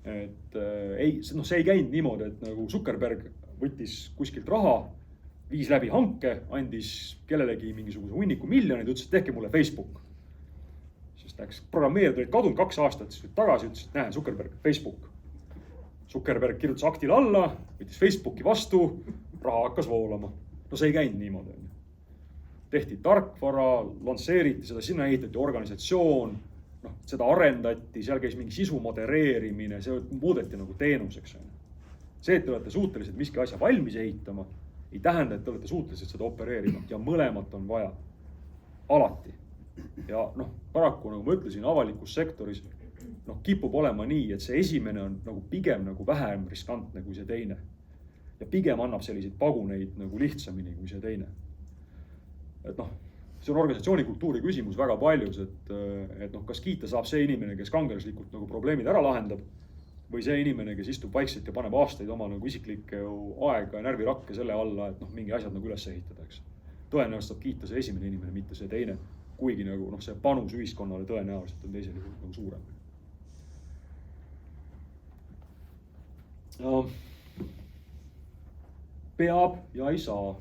Et see ei käinud niimoodi, et nagu Zuckerberg võttis kuskilt raha, viis läbi hanke, andis kellelegi mingisuguse hunniku miljonid, ütles, et tehke mulle Facebook. Sest läks programmeerid olid kadunud 2 aastat, siis tagasi ütles, et näe, Zuckerberg, Facebook. Zuckerberg kirjutas aktile alla, võttis Facebooki vastu, raha hakkas voolama. No see ei käinud niimoodi. Tehti tarkvara, lansseeriti seda, sinna ehitati organisatsioon, noh, seda arendati, seal käis mingi sisu modereerimine, see muudeti nagu teenuseks. See, et te olete suutelised miski asja valmis ehitama, ei tähenda, et te olete suutelised seda opereerima ja mõlemat on vaja. Alati. Ja noh, paraku nagu ma ütlesin, avalikus sektoris kipub olema nii, et see esimene on nagu pigem nagu vähem riskantne kui see teine. Ja pigem annab selliseid paguneid nagu lihtsamini kui see teine. Et noh, see on organisatsiooni kultuuri küsimus väga paljus, et noh, kas kiita saab see inimene, kes kangelaslikult nagu probleemid ära lahendab, või see inimene, kes istub vaikselt ja paneb aastaid oma nagu isiklikke aega ja närvirakke selle alla, et noh, mingi asjad nagu üles ehitada, eks. Tõenäoliselt saab kiita see esimene inimene, mitte see teine, kuigi nagu noh, see panus ühiskonnale tõenäoliselt on teisel juhul nagu suurem. Peab ja ei saa.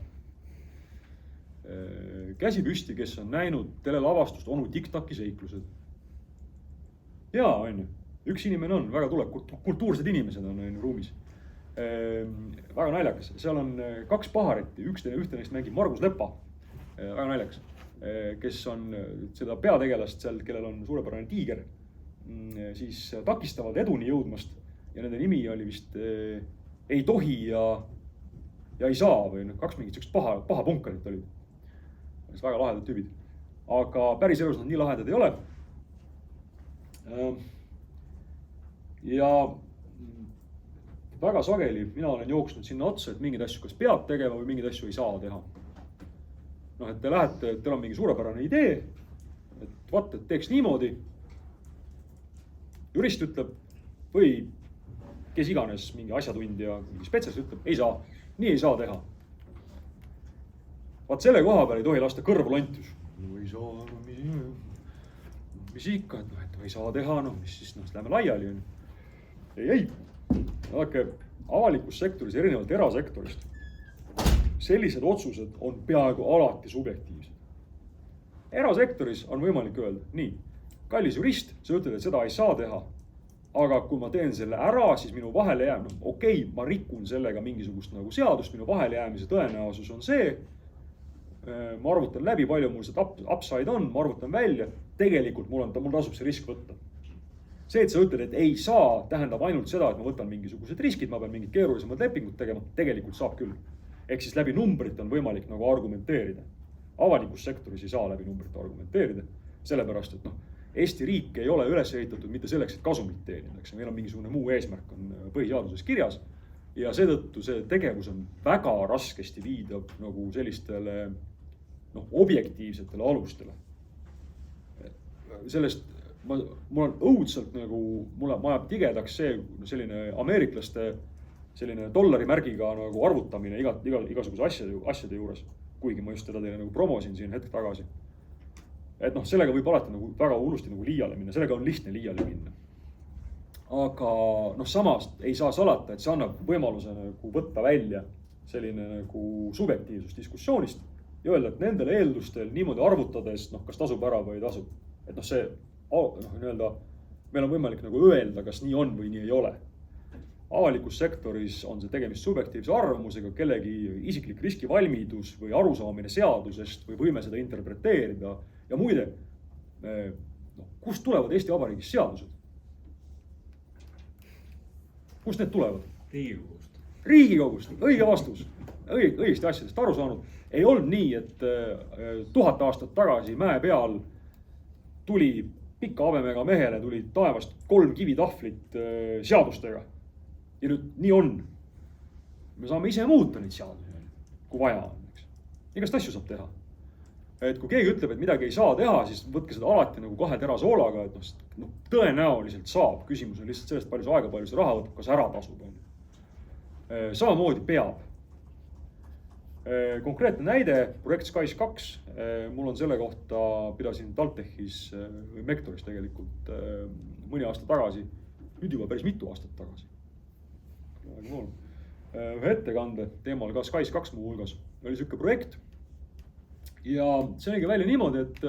Käsi püsti, kes on näinud telelavastust Onu TikToki seiklused. Jaa, on ju. Üks inimene on, väga tuleb, kultuursed inimesed on ruumis. Väga naljakas. Seal on 2 paharetti, ühte neist mängib Margus Lepa. Väga naljakas. Kes on seda peategelast seal, kellel on suurepärane tiiger, siis takistavad eduni jõudmast. Ja nende nimi oli vist ei tohi ja ei saa või 2 mingit paha punkarit olid. Väga lahedad tüübid. Aga päris elus nad nii lahedad ei ole. Ja väga sageli mina olen jooksnud sinna otsa, et mingid asju kas peab tegema või mingid asju ei saa teha. Noh, et te lähete, teil on mingi suurepärane idee, et vaat, et teeks niimoodi. Jurist ütleb või kes iganes mingi asjatundja, mingi spetsialist ütleb, ei saa, nii ei saa teha. Vaat selle koha peal ei tohi lasta kõrvulontus. No ei saa, mis ikka, et ei saa teha, mis siis, läheme laiali. Ei. Vaadake, avalikus sektoris erinevalt erasektorist. sellised otsused on peaaegu alati subjektiivsed. Erasektoris on võimalik öelda, nii, kallis jurist, sa ütled, et seda ei saa teha, aga kui ma teen selle ära, siis minu vahele jääb, okei, ma rikun sellega mingisugust nagu seadust, minu vahele jäämise tõenäosus on see, ma arvutan läbi, palju mul see upside on, ma arvutan välja, tegelikult mul tasub see risk võtta. See, et sa ütled, et ei saa, tähendab ainult seda, et ma võtan mingisugused riskid, ma pean mingid keerulisemad lepingud tegema, tegelikult saab küll. Ehk siis läbi numbrit on võimalik nagu argumenteerida. Avalikus sektoris ei saa läbi numbrit argumenteerida, sellepärast, et Eesti riik ei ole üles ehitatud mitte selleks, et kasumit teenida, eks meil on mingisugune muu eesmärk on põhiseaduses kirjas ja seetõttu see tegevus on väga raskesti viidav nagu sellistele objektiivsetele alustele. Sellest mul on õudselt nagu, mulle ajab tigedaks see selline ameeriklaste selline dollarimärgiga nagu arvutamine igasuguse asjade juures, kuigi ma just teda teile nagu promosin siin hetk tagasi. Et sellega võib alati nagu väga hullusti nagu liiale minna, sellega on lihtne liiale minna. Aga samas ei saa salata, et see annab võimaluse nagu võtta välja selline nagu subjektiivsus diskussioonist ja öelda, et nendel eeldustel niimoodi arvutades, kas tasub ära või ei tasub. Et see, meil on võimalik nagu öelda, kas nii on või nii ei ole. Avalikus sektoris on see tegemist subjektiivse arvamusega, kellegi isiklik riskivalmidus või arusaamine seadusest või võime seda interpreteerida. Ja muide, kust tulevad Eesti Vabariigis seadused? Kust need tulevad? Riigikogust. Riigikogust, õige vastus. Õigesti asjadest aru saanud. Ei olnud nii, et 1000 aastat tagasi mäe peal tuli pika habemega mehele, tuli taevast 3 kivitahvlit seadustega. Ja nüüd nii on. Me saame ise muuta neid seadusi, kui vaja on. Igast asju saab teha. Et kui keegi ütleb, et midagi ei saa teha, siis võtke seda alati nagu 2 terasoolaga, et tõenäoliselt saab. Küsimus on lihtsalt sellest, palju see aega, palju see raha võtab, kas ära tasub. Samamoodi peab. Konkreetne näide, projekt SKAIS 2, mul on selle kohta, pidasin TalTechis või Mektoris tegelikult mõni aasta tagasi, nüüd juba päris mitu aastat tagasi. Ühe ettekande teemal ka SKAIS 2 muu hulgas oli selline projekt. Ja see oligi välja niimoodi, et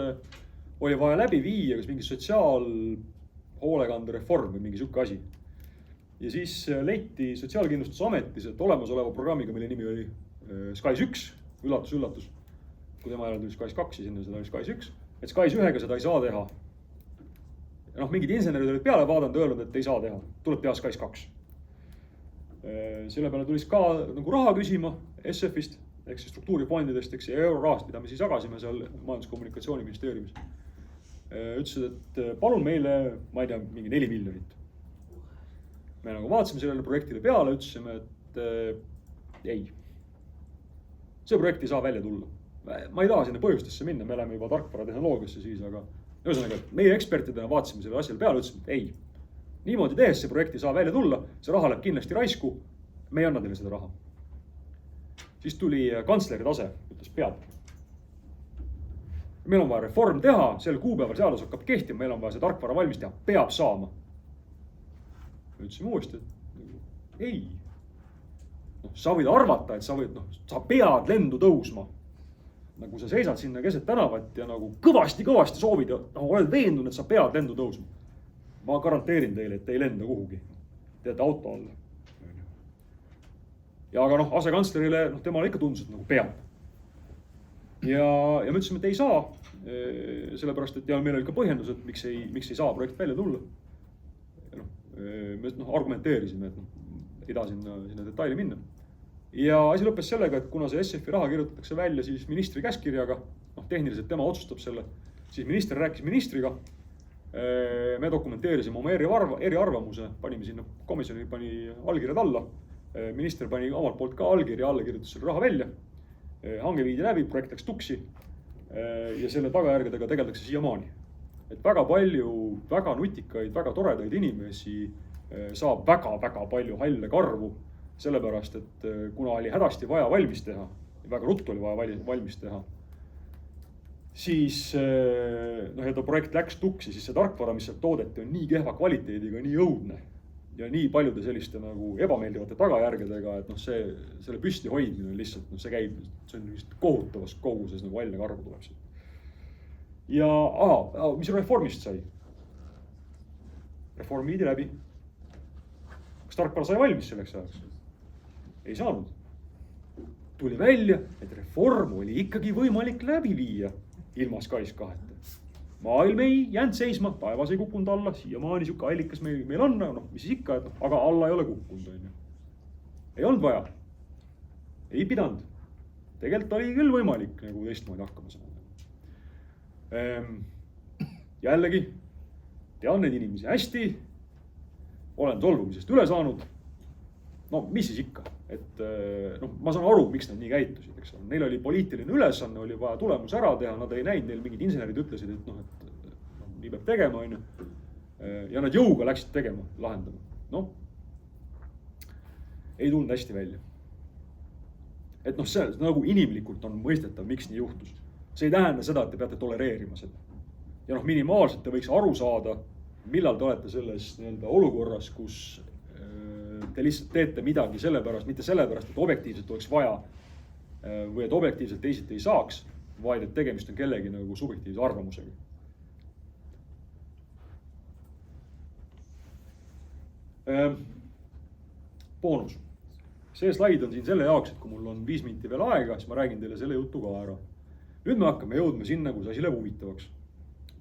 oli vaja läbi viia kas mingi sotsiaalhoolekande reform või mingi siuke asi. Ja siis leiti Sotsiaalkindlustusametis, et olemasoleva programmiga, mille nimi oli SKAIS 1, üllatus, kui tema järel tuli SKAIS 2 ja sinna seda oli SKAIS 1, et SKAIS 1-ga seda ei saa teha. Ja mingid insenerid olid peale vaadanud ja öelnud, et ei saa teha, tuleb teha SKAIS 2. Selle peale tulis ka nagu raha küsima SF-ist, ehk siis struktuurifondidest, eks ja eurorahast, mida me siis jagasime seal Majandus- ja Kommunikatsiooniministeeriumis. Ütlesid, et palun meile, ma ei tea, mingi 4 miljonit. Me nagu vaatasime sellele projektile peale, ütlesime, et ei. See projekt ei saa välja tulla. Ma ei taha sinna põhjustesse minna, me oleme juba tarkvara tehnoloogiasse siis, aga ühesõnaga, meie ekspertidena vaatasime selle asjale peale, ütlesime, et ei. Niimoodi tehes see projekt ei saa välja tulla, see raha läheb kindlasti raisku, me ei anna teile seda raha. Siis tuli kantsleri tase, ütles peab. Meil on vaja reform teha, sel kuupäeval seadus hakkab kehtima, meil on vaja see tarkvara valmis teha, peab saama. Ütlesime uuesti, et ei. Sa võid arvata, et sa pead lendu tõusma. Nagu sa seisad sinna keset tänavat ja nagu kõvasti soovid ja oled veendunud, et sa pead lendu tõusma. Ma garanteerin teile, et ei lenda kuhugi. Teete auto alla. Ja aga asekantslerile, temale ikka tundus, et nagu peab. Ja me ütlesime, et ei saa, sellepärast, et meil oli ka põhjendus, et miks ei saa projekt välja tulla. Me argumenteerisime, et ei taha sinna detaili minna. Ja asi lõppes sellega, et kuna see SF-i raha kirjutatakse välja siis ministri käskkirjaga, tehniliselt tema otsustab selle, siis minister rääkis ministriga. Me dokumenteerisime oma eriarvamuse, panime sinna komisjoni, pani allkirjad alla. Minister pani omalt poolt ka allkirja alla, kirjutas selle raha välja. Hange viidi läbi, projekt läks tuksi ja selle tagajärgedega tegeldakse siiamaani. Et väga palju, väga nutikaid, väga toredaid inimesi saab väga palju halle karvu, sellepärast, et kuna oli hädasti vaja valmis teha, väga ruttu oli vaja valmis teha, siis ja ta projekt läks tuksi, siis see tarkvara, mis sealt toodeti, on nii kehva kvaliteediga, nii õudne, ja nii paljude selliste nagu ebameeldivate tagajärgedega, et noh, selle püsti hoidmine lihtsalt, noh, see käib, see on vist kohutavas koguses nagu hall karvu tuleb siit. Ja mis reformist sai? Reform viidi läbi. Kas tarkvara sai valmis selleks ajaks? Ei saanud. Tuli välja, et reform oli ikkagi võimalik läbi viia ilma SKAIS2-ta. Maailm ei jäänud seisma, taevas ei kukkunud alla, siiamaani siuke allikas meil on, noh, mis siis ikka, et noh, aga alla ei ole kukkunud, on ju. Ei olnud vaja. Ei pidanud. Tegelikult oli küll võimalik nagu teistmoodi hakkama saada. Jällegi, tean neid inimesi hästi, olen solvumisest üle saanud. No, mis siis ikka? Et noh, ma saan aru, miks nad nii käitusid, eks ole. Neil oli poliitiline ülesanne, oli vaja tulemus ära teha, nad ei näinud, neil mingid insenerid ütlesid, et noh, et nii peab tegema, on ju. Ja nad jõuga läksid tegema, lahendama. Noh, ei tulnud hästi välja. Et noh, see nagu inimlikult on mõistetav, miks nii juhtus. See ei tähenda seda, et te peate tolereerima seda. Ja noh, minimaalselt te võiks aru saada, millal te olete selles olukorras, kus te lihtsalt teete midagi sellepärast, mitte sellepärast, et objektiivselt oleks vaja või et objektiivselt teisiti ei saaks, vaid et tegemist on kellegi nagu subjektiivse arvamusega. Boonus. See slaid on siin selle jaoks, et kui mul on 5 minti veel aega, siis ma räägin teile selle jutu ka ära. Nüüd me hakkame jõudma sinna, kus asi läheb huvitavaks.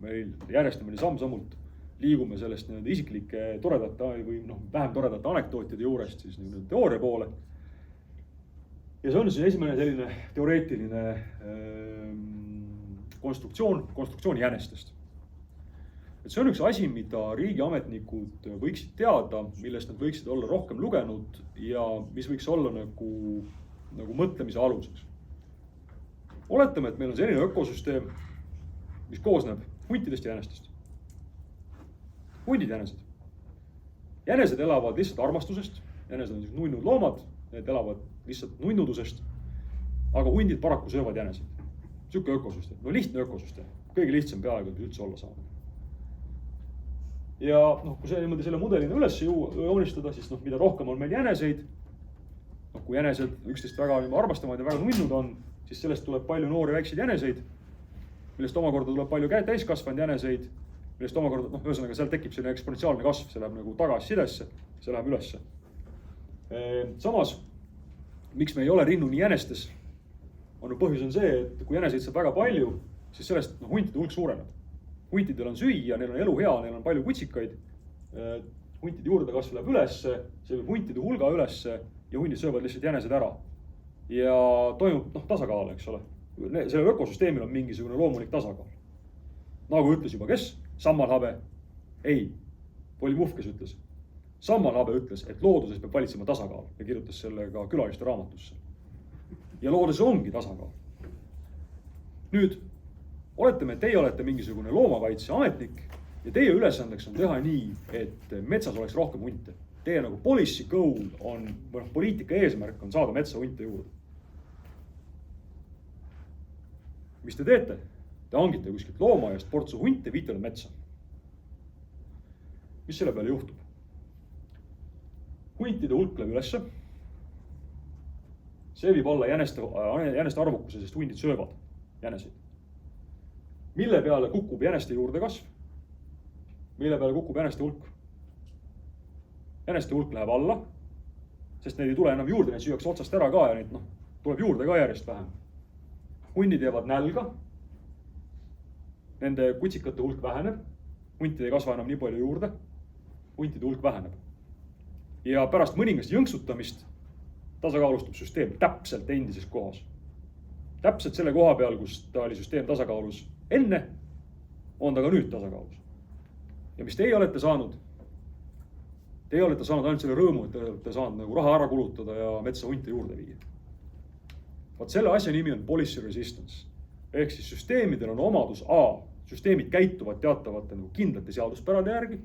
Meil järjestamine samm-sammult liigume sellest isiklike toredate või noh, vähem toredate anekdootide juurest siis teooria poole. Ja see on siis esimene selline teoreetiline konstruktsioon jänestest. Et see on üks asi, mida riigiametnikud võiksid teada, millest nad võiksid olla rohkem lugenud ja mis võiks olla nagu mõtlemise aluseks. Oletame, et meil on selline ökosüsteem, mis koosneb huntidest ja jänestest. Hundid jänesed. Jänesed elavad lihtsalt armastusest, jänesed on nunnud loomad, need elavad lihtsalt nunnudusest, aga hundid paraku söövad jäneseid. Siuke ökosüsteem, no lihtne ökosüsteem, kõige lihtsam peaaegu üldse olla saanud. Ja noh, kui see niimoodi selle mudelina üles joonistada, siis noh, mida rohkem on meil jäneseid, noh, kui jänesed üksteist väga armastavad ja väga nunnud on, siis sellest tuleb palju noori väikseid jäneseid, millest omakorda tuleb palju täiskasvanud jäneseid, millest omakorda, noh, ühesõnaga seal tekib selline eksponentsiaalne kasv, see läheb nagu tagasisidesse, see läheb ülesse. Samas, miks me ei ole rinnu nii jänestes, põhjus on see, et kui jäneseid saab väga palju, siis sellest huntide hulk suureneb. Huntidel on süüa, neil on elu hea, neil on palju kutsikaid, huntide juurdekasv läheb ülesse, see võib huntide hulga ülesse ja hundid söövad lihtsalt jänesed ära. Ja toimub tasakaal, eks ole. Sellel ökosüsteemil on mingisugune loomulik tasakaal. Nagu ütles juba kes? Sammalhabe. Ei, Polimov, kes ütles. Sammalhabe ütles, et looduses peab valitsema tasakaal ja kirjutas selle ka külaliste raamatusse. Ja looduses ongi tasakaal. Nüüd, oletame, et teie olete mingisugune loomakaitseametnik ja teie ülesandeks on teha nii, et metsas oleks rohkem hunte. Teie nagu policy goal on, poliitika eesmärk on saada metsa hunte juurde. Mis te teete? Te hangite kuskilt loomaiast portsu hunte ja viite metsa. Mis selle peale juhtub? Huntide hulk läheb ülesse. See viib alla jäneste arvukuse, sest hundid söövad jäneseid. Mille peale kukub jäneste juurdekasv? Mille peale kukub jäneste hulk? Jäneste hulk läheb alla, sest neid ei tule enam juurde, neid süüakse otsast ära ka ja neid tuleb juurde ka järjest vähem. Hundid jäävad nälga, nende kutsikate hulk väheneb, huntid ei kasva enam nii palju juurde, huntide hulk väheneb. Ja pärast mõningast jõnksutamist tasakaalustub süsteem täpselt endises kohas. Täpselt selle koha peal, kus ta oli süsteem tasakaalus enne, on ta ka nüüd tasakaalus. Ja mis teie olete saanud? Teie olete saanud ainult selle rõõmu, et te olete saanud nagu raha ära kulutada ja metsa hunte juurde viia. Vaat selle asja nimi on policy resistance. Ehk siis süsteemidel on omadus A. Süsteemid käituvad teatavate kindlate seaduspärade järgi.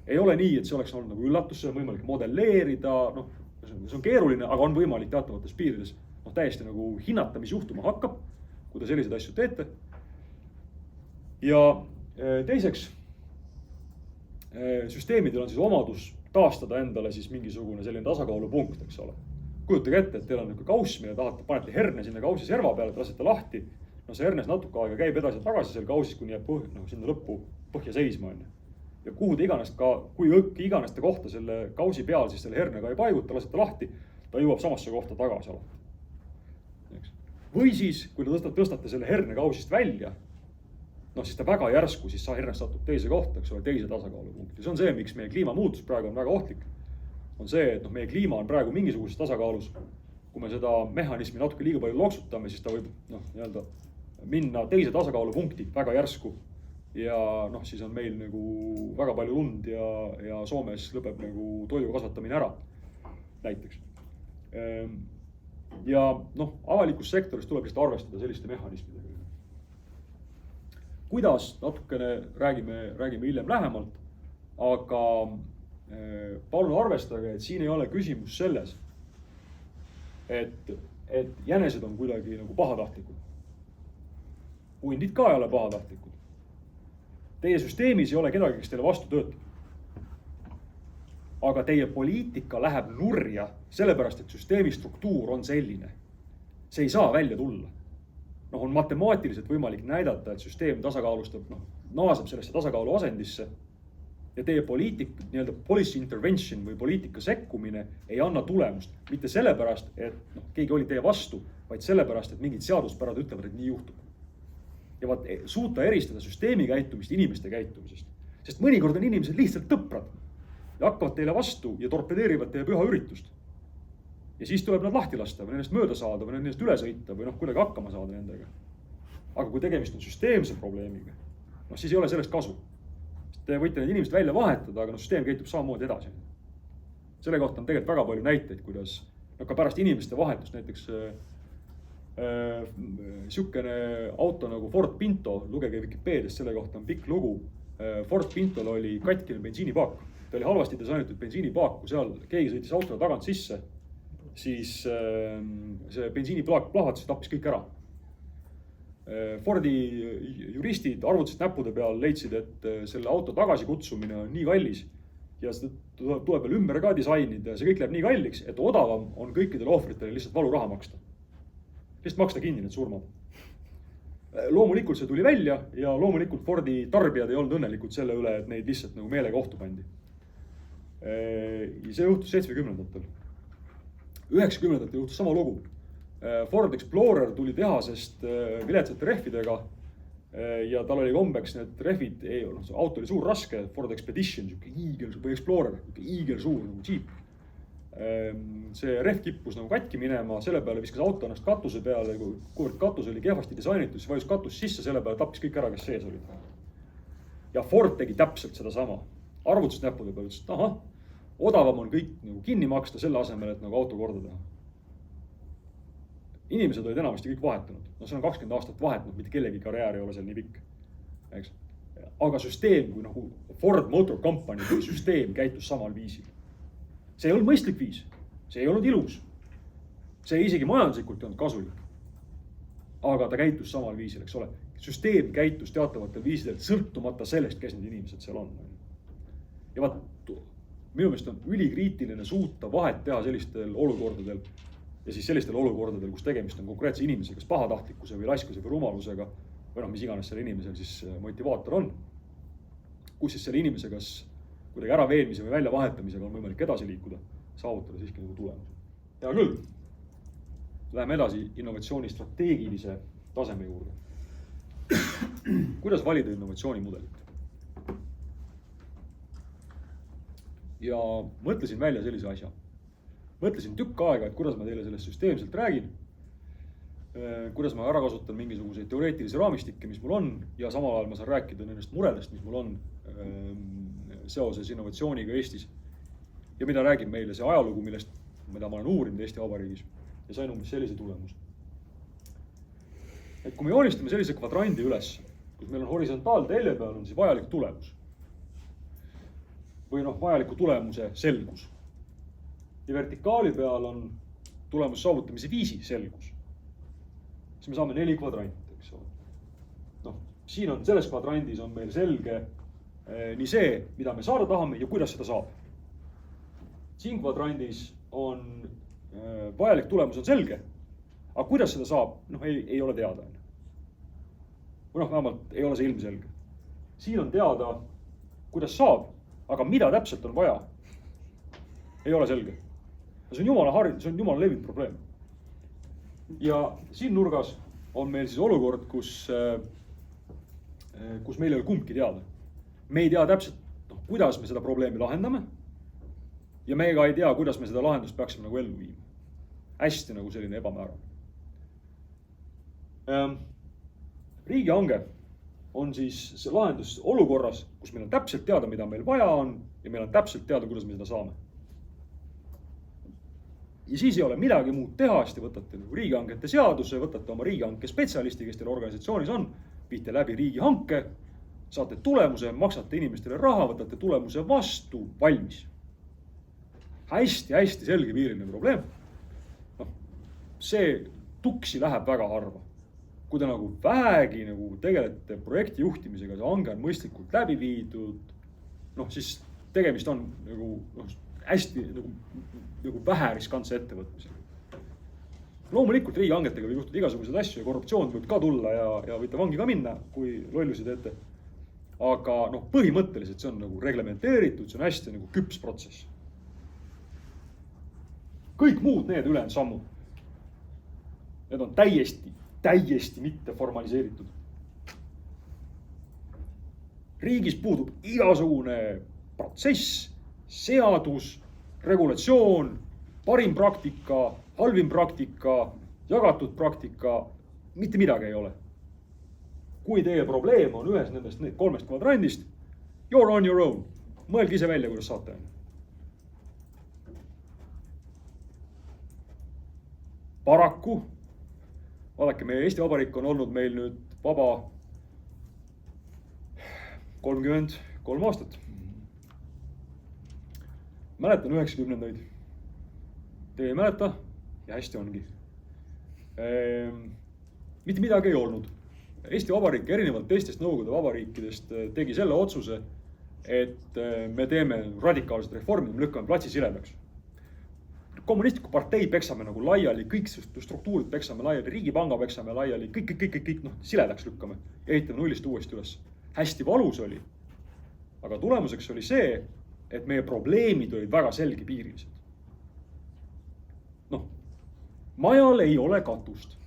Ei ole nii, et see oleks olnud nagu üllatus, see on võimalik modelleerida, see on keeruline, aga on võimalik teatavates piirides täiesti nagu hinnata, mis juhtuma hakkab, kui te selliseid asju teete. Ja teiseks, süsteemidel on siis omadus taastada endale siis mingisugune selline tasakaalupunkt, eks ole. Kujutage ette, et teil on niisugune kauss, mille tahate, panete herne sinna kaussi serva peale, et lasete lahti. No see hernes natuke aega käib edasi ja tagasi seal kaussis, kuni jääb sinna lõppu põhja seisma. Ja kuhu te iganes kui iganes te kohta selle kausi peal siis selle hernega ei paiguta, lasete lahti, ta jõuab samasse kohta tagasi alati. Või siis, kui te tõstate selle herne kausist välja, siis ta väga järsku, siis hernes satub teise kohta, eks ole, teise tasakaalupunkti. See on see, miks meie kliimamuutus praegu on väga ohtlik. On see, et meie kliima on praegu mingisuguses tasakaalus. Kui me seda mehhanismi natuke liiga palju loksutame, siis ta võib minna teise tasakaalupunkti väga järsku. Ja siis on meil nagu väga palju lund ja Soomes lõpeb nagu toidu kasvatamine ära, näiteks. Ja avalikus sektoris tuleb lihtsalt arvestada selliste mehhanismidega. Kuidas natukene räägime hiljem lähemalt, aga palun arvestage, et siin ei ole küsimus selles, et jänesed on kuidagi nagu pahatahtlikud. Hundid ka ei ole pahatahtlikud. Teie süsteemis ei ole kedagi, kes teile vastu töötab. Aga teie poliitika läheb nurja, sellepärast, et süsteemi struktuur on selline. See ei saa välja tulla. On matemaatiliselt võimalik näidata, et süsteem tasakaalustab, naaseb sellesse tasakaalu asendisse ja teie policy intervention või poliitika sekkumine ei anna tulemust. Mitte sellepärast, et keegi oli teie vastu, vaid sellepärast, et mingid seaduspärad ütlevad, et nii juhtub. Ja suuta eristada süsteemi käitumist inimeste käitumisest. Sest mõnikord on inimesed lihtsalt tõprad ja hakkavad teile vastu ja torpedeerivad teie püha üritust. Ja siis tuleb nad lahti lasta või nendest mööda saada või nendest üle sõita või kuidagi hakkama saada nendega. Aga kui tegemist on süsteemse probleemiga, siis ei ole sellest kasu. Te võite need inimesed välja vahetada, aga süsteem käitub samamoodi edasi. Selle kohta on tegelikult väga palju näiteid, kuidas ka pärast inimeste vahetust, näiteks siukene auto nagu Ford Pinto, lugege Wikipediast, selle kohta on pikk lugu. Ford Pintol oli katkine bensiinipaak. Ta oli halvasti disainitud bensiinipaak, kui seal keegi sõitis autole tagant sisse, siis see bensiiniplaak plahvatas ja tappis kõik ära. Fordi juristid arvutasid näppude peal, leidsid, et selle auto tagasi kutsumine on nii kallis ja seda tuleb veel ümber ka disainida ja see kõik läheb nii kalliks, et odavam on kõikidele ohvritele lihtsalt valuraha maksta. Lihtsalt maksta kinni need surmad. Loomulikult see tuli välja ja loomulikult Fordi tarbijad ei olnud õnnelikud selle üle, et neid lihtsalt nagu meelega ohtu pandi. See juhtus 70-ndatel. 90-ndatel juhtus sama lugu. Ford Explorer tuli tehasest viletsate rehvidega ja tal oli kombeks need rehvid, auto oli suur raske, Ford Expedition, või Explorer, iigel suur nagu Jeep. See rehv kippus nagu katki minema, selle peale viskas auto ennast katuse peale, kuivõrd katus oli kehvasti disainitud, siis vajus katus sisse, selle peale tappis kõik ära, kes sees olid. Ja Ford tegi täpselt seda sama. Arvutus näppude peale, ütles, et odavam on kõik nagu kinni maksta selle asemel, et nagu auto korda teha. Inimesed olid enamasti kõik vahetunud. See on 20 aastat vahetunud, mitte kellegi karjäär ei ole seal nii pikk. Aga süsteem, kui nagu Ford Motor Company või süsteem käitus samal viisil. See ei olnud mõistlik viis. See ei olnud ilus. See isegi majanduslikult ei olnud kasulik. Aga ta käitus samal viisil, eks ole. Süsteem käitus teatavatel viisidel sõltumata sellest, kes need inimesed seal on. Ja minu meelest on ülikriitiline suuta vahet teha sellistel olukordadel ja siis sellistel olukordadel, kus tegemist on konkreetse inimesega, kas pahatahtlikkuse või laiskuse või rumalusega või mis iganes selle inimesel siis motivaator on, kus siis selle inimese kas kuidagi ära veenmise või välja vahetamisega on võimalik edasi liikuda, saavutada siiski nagu tulemus. Hea küll, läheme edasi innovatsiooni strateegilise taseme juurde. Kuidas valida innovatsioonimudelit? Ja mõtlesin välja sellise asja. Mõtlesin tükk aega, et kuidas ma teile sellest süsteemselt räägin, kuidas ma ära kasutan mingisuguseid teoreetilisi raamistikke, mis mul on, ja samal ajal ma saan rääkida nendest muredest, mis mul on seoses innovatsiooniga Eestis. Ja mida räägib meile see ajalugu, mida ma olen uurinud Eesti Vabariigis ja sain umbes sellise tulemuse. Et kui me joonistame sellise kvadrandi üles, kus meil on horisontaaltelje peal, on siis vajalik tulemus. Või vajaliku tulemuse selgus. Ja vertikaali peal on tulemuse saavutamise viisi selgus. Siis me saame 4 kvadranti, eks ole. Siin on, selles kvadrandis on meil selge nii see, mida me saada tahame ja kuidas seda saab. siin kvadrandis on vajalik tulemus on selge, aga kuidas seda saab, ei ole teada. Või vähemalt ei ole see ilmselge. Siin on teada, kuidas saab, aga mida täpselt on vaja, ei ole selge. See on jumala levinud probleem. Ja siin nurgas on meil siis olukord, kus meil ei ole kumbki teada. Me ei tea täpselt, kuidas me seda probleemi lahendame. Ja me ka ei tea, kuidas me seda lahendust peaksime ellu viima. Hästi selline ebamäärane. Riigihange on siis see lahendus olukorras, kus meil on täpselt teada, mida meil vaja on ja meil on täpselt teada, kuidas me seda saame. Ja siis ei ole midagi muud teha, siis te võtate riigihangete seaduse, võtate oma riigihanke spetsialisti, kes teil organisatsioonis on, viite läbi riigihanke, saate tulemuse, maksate inimestele raha, võtate tulemuse vastu, valmis. Hästi selgepiiriline probleem. See tuksi läheb väga harva. Kui te vähegi tegelete projekti juhtimisega, see hange on mõistlikult läbi viidud, siis tegemist on hästi vähe riskantse ettevõtmisega. Loomulikult riigihangetega võib juhtuda igasuguseid asju ja korruptsioon võib ka tulla ja võite vangi ka minna, kui lollusi teete. Aga põhimõtteliselt see on reglementeeritud, see on hästi küps protsess. Kõik muud need ülejäänud sammud, need on täiesti mitte formaliseeritud. Riigis puudub igasugune protsess, seadus, regulatsioon, parim praktika, halvim praktika, jagatud praktika, mitte midagi ei ole. Kui teie probleem on ühes nendest 3 kvadrandist, you're on your own. Mõelge ise välja, kuidas saate. Paraku, vaadake, meie Eesti Vabariik on olnud meil nüüd vaba 33 aastat. Mäletan 90-ndaid. Teie ei mäleta ja hästi ongi. Mitte midagi ei olnud. Eesti Vabariik erinevalt teistest Nõukogude vabariikidest tegi selle otsuse, et me teeme radikaalset reformi, me lükkame platsi siledaks. Kommunistliku partei peksame laiali, kõik struktuurid peksame laiali, riigipanga peksame laiali, kõik siledaks lükkame ja ehitame nullist uuesti üles. Hästi valus oli, aga tulemuseks oli see, et meie probleemid olid väga selgepiirilised. Majal ei ole katust.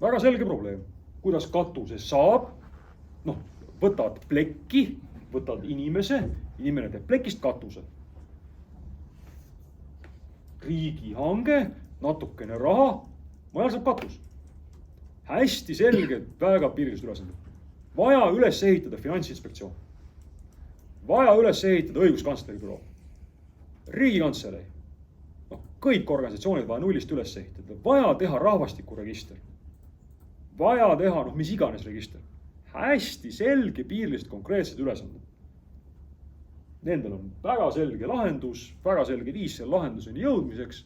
Väga selge probleem. Kuidas katuse saab? Võtad plekki, võtad inimene teeb plekist katuse. Riigihange, natukene raha, majal saab katus. Hästi selge, väga piirilised ülesanded. Vaja üles ehitada Finantsinspektsioon. Vaja üles ehitada õiguskantsleri büroo. Riigikantselei. Kõik organisatsioonid vaja nullist üles ehitada. Vaja teha rahvastikuregister. Vaja teha, mis iganes register. Hästi selge piirilised konkreetsed ülesanded. Nendel on väga selge lahendus, väga selge viis selle lahenduseni jõudmiseks.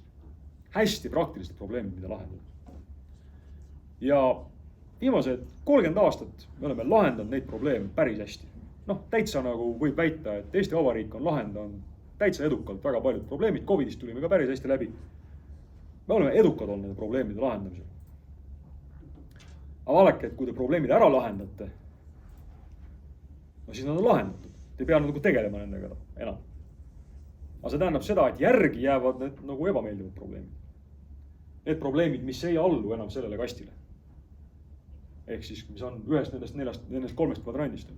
Hästi praktilised probleemid, mida lahendada. Ja viimased 30 aastat me oleme lahendanud neid probleeme päris hästi. Täitsa võib väita, et Eesti Vabariik on lahendanud täitsa edukalt väga paljud probleemid. Covidist tulime ka päris hästi läbi. Me oleme edukad olnud nende probleemide lahendamisel. Aga vaadake, et kui te probleemid ära lahendate, siis nad on lahendatud. Te ei pea tegelema nendega enam. Aga see tähendab seda, et järgi jäävad need ebameeldivad probleemid. Need probleemid, mis ei allu enam sellele kastile. Ehk siis, mis on ühest nendest 3 kvadrandist.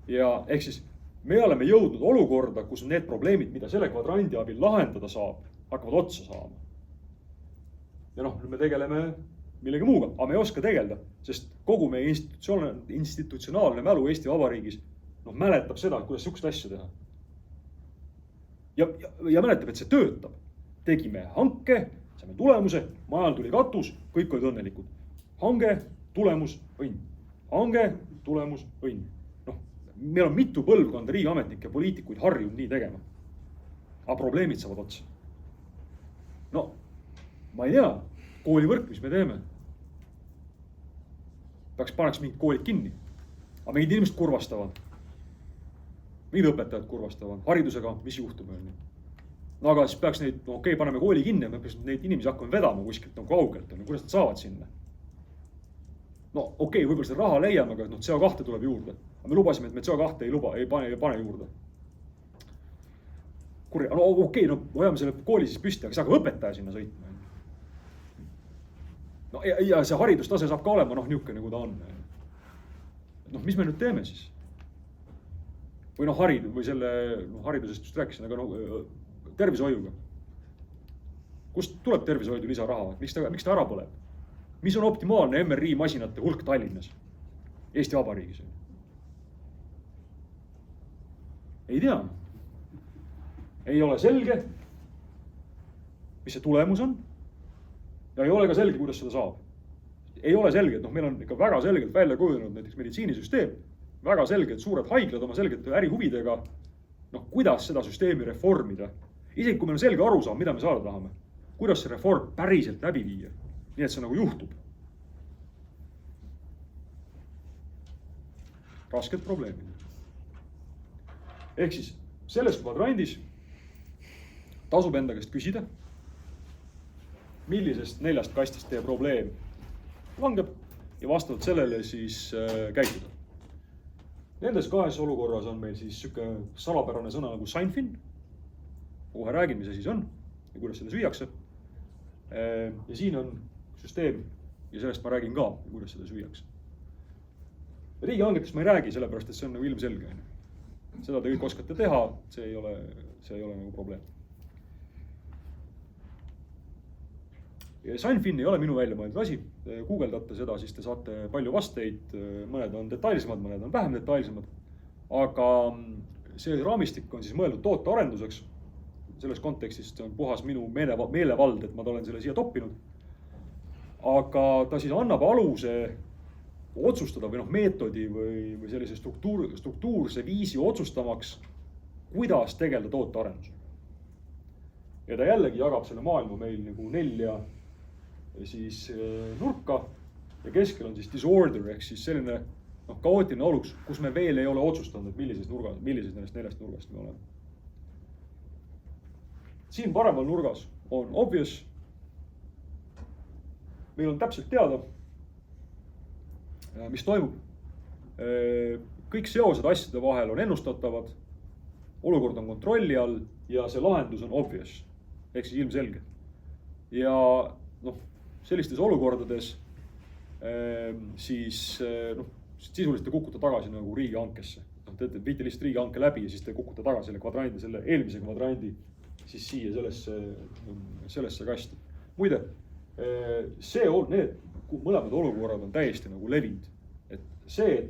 Ja ehk siis, me oleme jõudnud olukorda, kus need probleemid, mida selle kvadrandi abil lahendada saab, hakkavad otsa saama. Ja nüüd me tegeleme millegi muuga, aga me ei oska tegelda, sest kogu meie institutsionaalne mälu Eesti Vabariigis mäletab seda, kuidas sihukest asja teha. Ja mäletab, et see töötab. Tegime hanke, saime tulemuse, majal tuli katus, kõik olid õnnelikud. Hange, tulemus, õnn. Hange, tulemus, õnn. Meil on mitu põlvkonda riigiametnikke ja poliitikuid harjunud nii tegema. Aga probleemid saavad otsa. Ma ei tea, koolivõrk, mis me teeme. Paneks mingid koolid kinni. Aga mingid inimesed kurvastavad. mind õpetajad kurvastavad, haridusega, mis juhtub, on ju. No aga siis peaks neid, no okei, paneme kooli kinni, me peaks neid inimesi hakkama vedama kuskilt nagu kaugelt, on ju, kuidas nad saavad sinna. No okei, võib-olla seda raha leiame, aga no, CO2 tuleb juurde. Aga me lubasime, et me CO2 ei pane juurde. No okei, no hoiame selle kooli siis püsti, aga saab õpetaja sinna sõitma. No ja see haridustase saab ka olema, noh, niuke nagu ta on. Noh, mis me nüüd teeme siis? Või noh, haridusest just rääkisin, aga no tervishoiuga. Kust tuleb tervishoidu lisaraha? Miks ta ära põleb? Mis on optimaalne MRI masinate hulk Tallinnas, Eesti Vabariigis? Ei tea. Ei ole selge, mis see tulemus on. Ja ei ole ka selge, kuidas seda saab. Ei ole selge, et meil on ikka väga selgelt välja kujunenud näiteks meditsiinisüsteem. Väga selgelt suured haiglad oma selgete ärihuvidega. Noh, kuidas seda süsteemi reformida? Isegi kui meil on selge arusaam, mida me saada tahame. Kuidas see reform päriselt läbi viia? Nii et see nagu juhtub. Rasked probleemid. Ehk siis selles kvadrandis tasub enda käest küsida, millisest 4 kastist teie probleem langeb ja vastavalt sellele siis käituda. Nendes 2 olukorras on meil siis süke salapärane sõna nagu Seinfeld. Kohe räägin, mis see siis on ja kuidas seda süüakse. Ja siin on süsteem ja sellest ma räägin ka, kuidas seda süüakse. Riigihangetest ma ei räägi, sellepärast et see on nagu ilmselge. Seda te kõik oskate teha, see ei ole nagu probleem. Seinfeld ei ole minu välja mõeldud asi. Guugeldate seda, siis te saate palju vasteid. Mõned on detailsemad, mõned on vähem detailsemad. Aga see raamistik on siis mõeldud tootearenduseks. Selles kontekstis on puhas minu meelevald, et ma olen selle siia toppinud. Aga ta siis annab aluse otsustada või meetodi või sellise struktuurse viisi otsustamaks, kuidas tegeleda tootearendusega. Ja ta jällegi jagab selle maailma meil nagu 4 siis nurka ja keskel on siis disorder ehk siis selline kaootiline oluk, kus me veel ei ole otsustanud, et millises nendest 4 nurgast me oleme. Siin paremal nurgas on obvious. Meil on täpselt teada, mis toimub. Kõik seosed asjade vahel on ennustatavad, olukord on kontrolli all ja see lahendus on obvious, ehk siis ilmselge. Ja sellistes olukordades siis sisuliselt te kukute tagasi nagu riigihankesse. Te viite lihtsalt riigihanke läbi ja siis te kukute tagasi selle kvadrandi, selle eelmise kvadrandi siis siia sellesse kasti. Muide, need mõlemad olukorrad on täiesti nagu levinud. Et see, et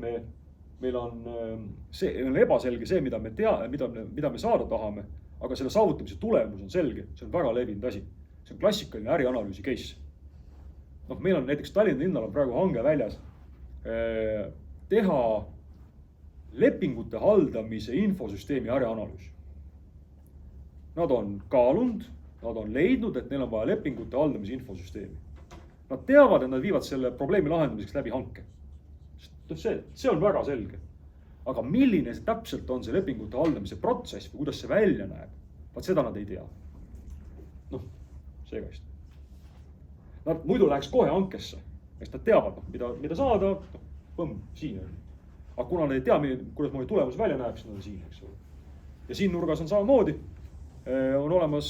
meil on ebaselge see, mida me saada tahame, aga selle saavutamise tulemus on selge. See on väga levinud asi. See on klassikaline ärianalüüsi case. Meil on näiteks Tallinna linnal on praegu hange väljas teha lepingute haldamise infosüsteemi ärianalüüs. Nad on kaalunud, nad on leidnud, et neil on vaja lepingute haldamise infosüsteemi. Nad teavad, et nad viivad selle probleemi lahendamiseks läbi hanke. See on väga selge. Aga milline see täpselt on see lepingute haldamise protsess või kuidas see välja näeb? Vaat seda nad ei tea. Seega vist. Nad muidu läheks kohe hankesse, sest nad teavad, mida saada, siin on. Aga kuna nad ei tea, kuidas mõni tulemus välja näeb, siis nad on siin, eks ole. Ja siin nurgas on samamoodi. On olemas,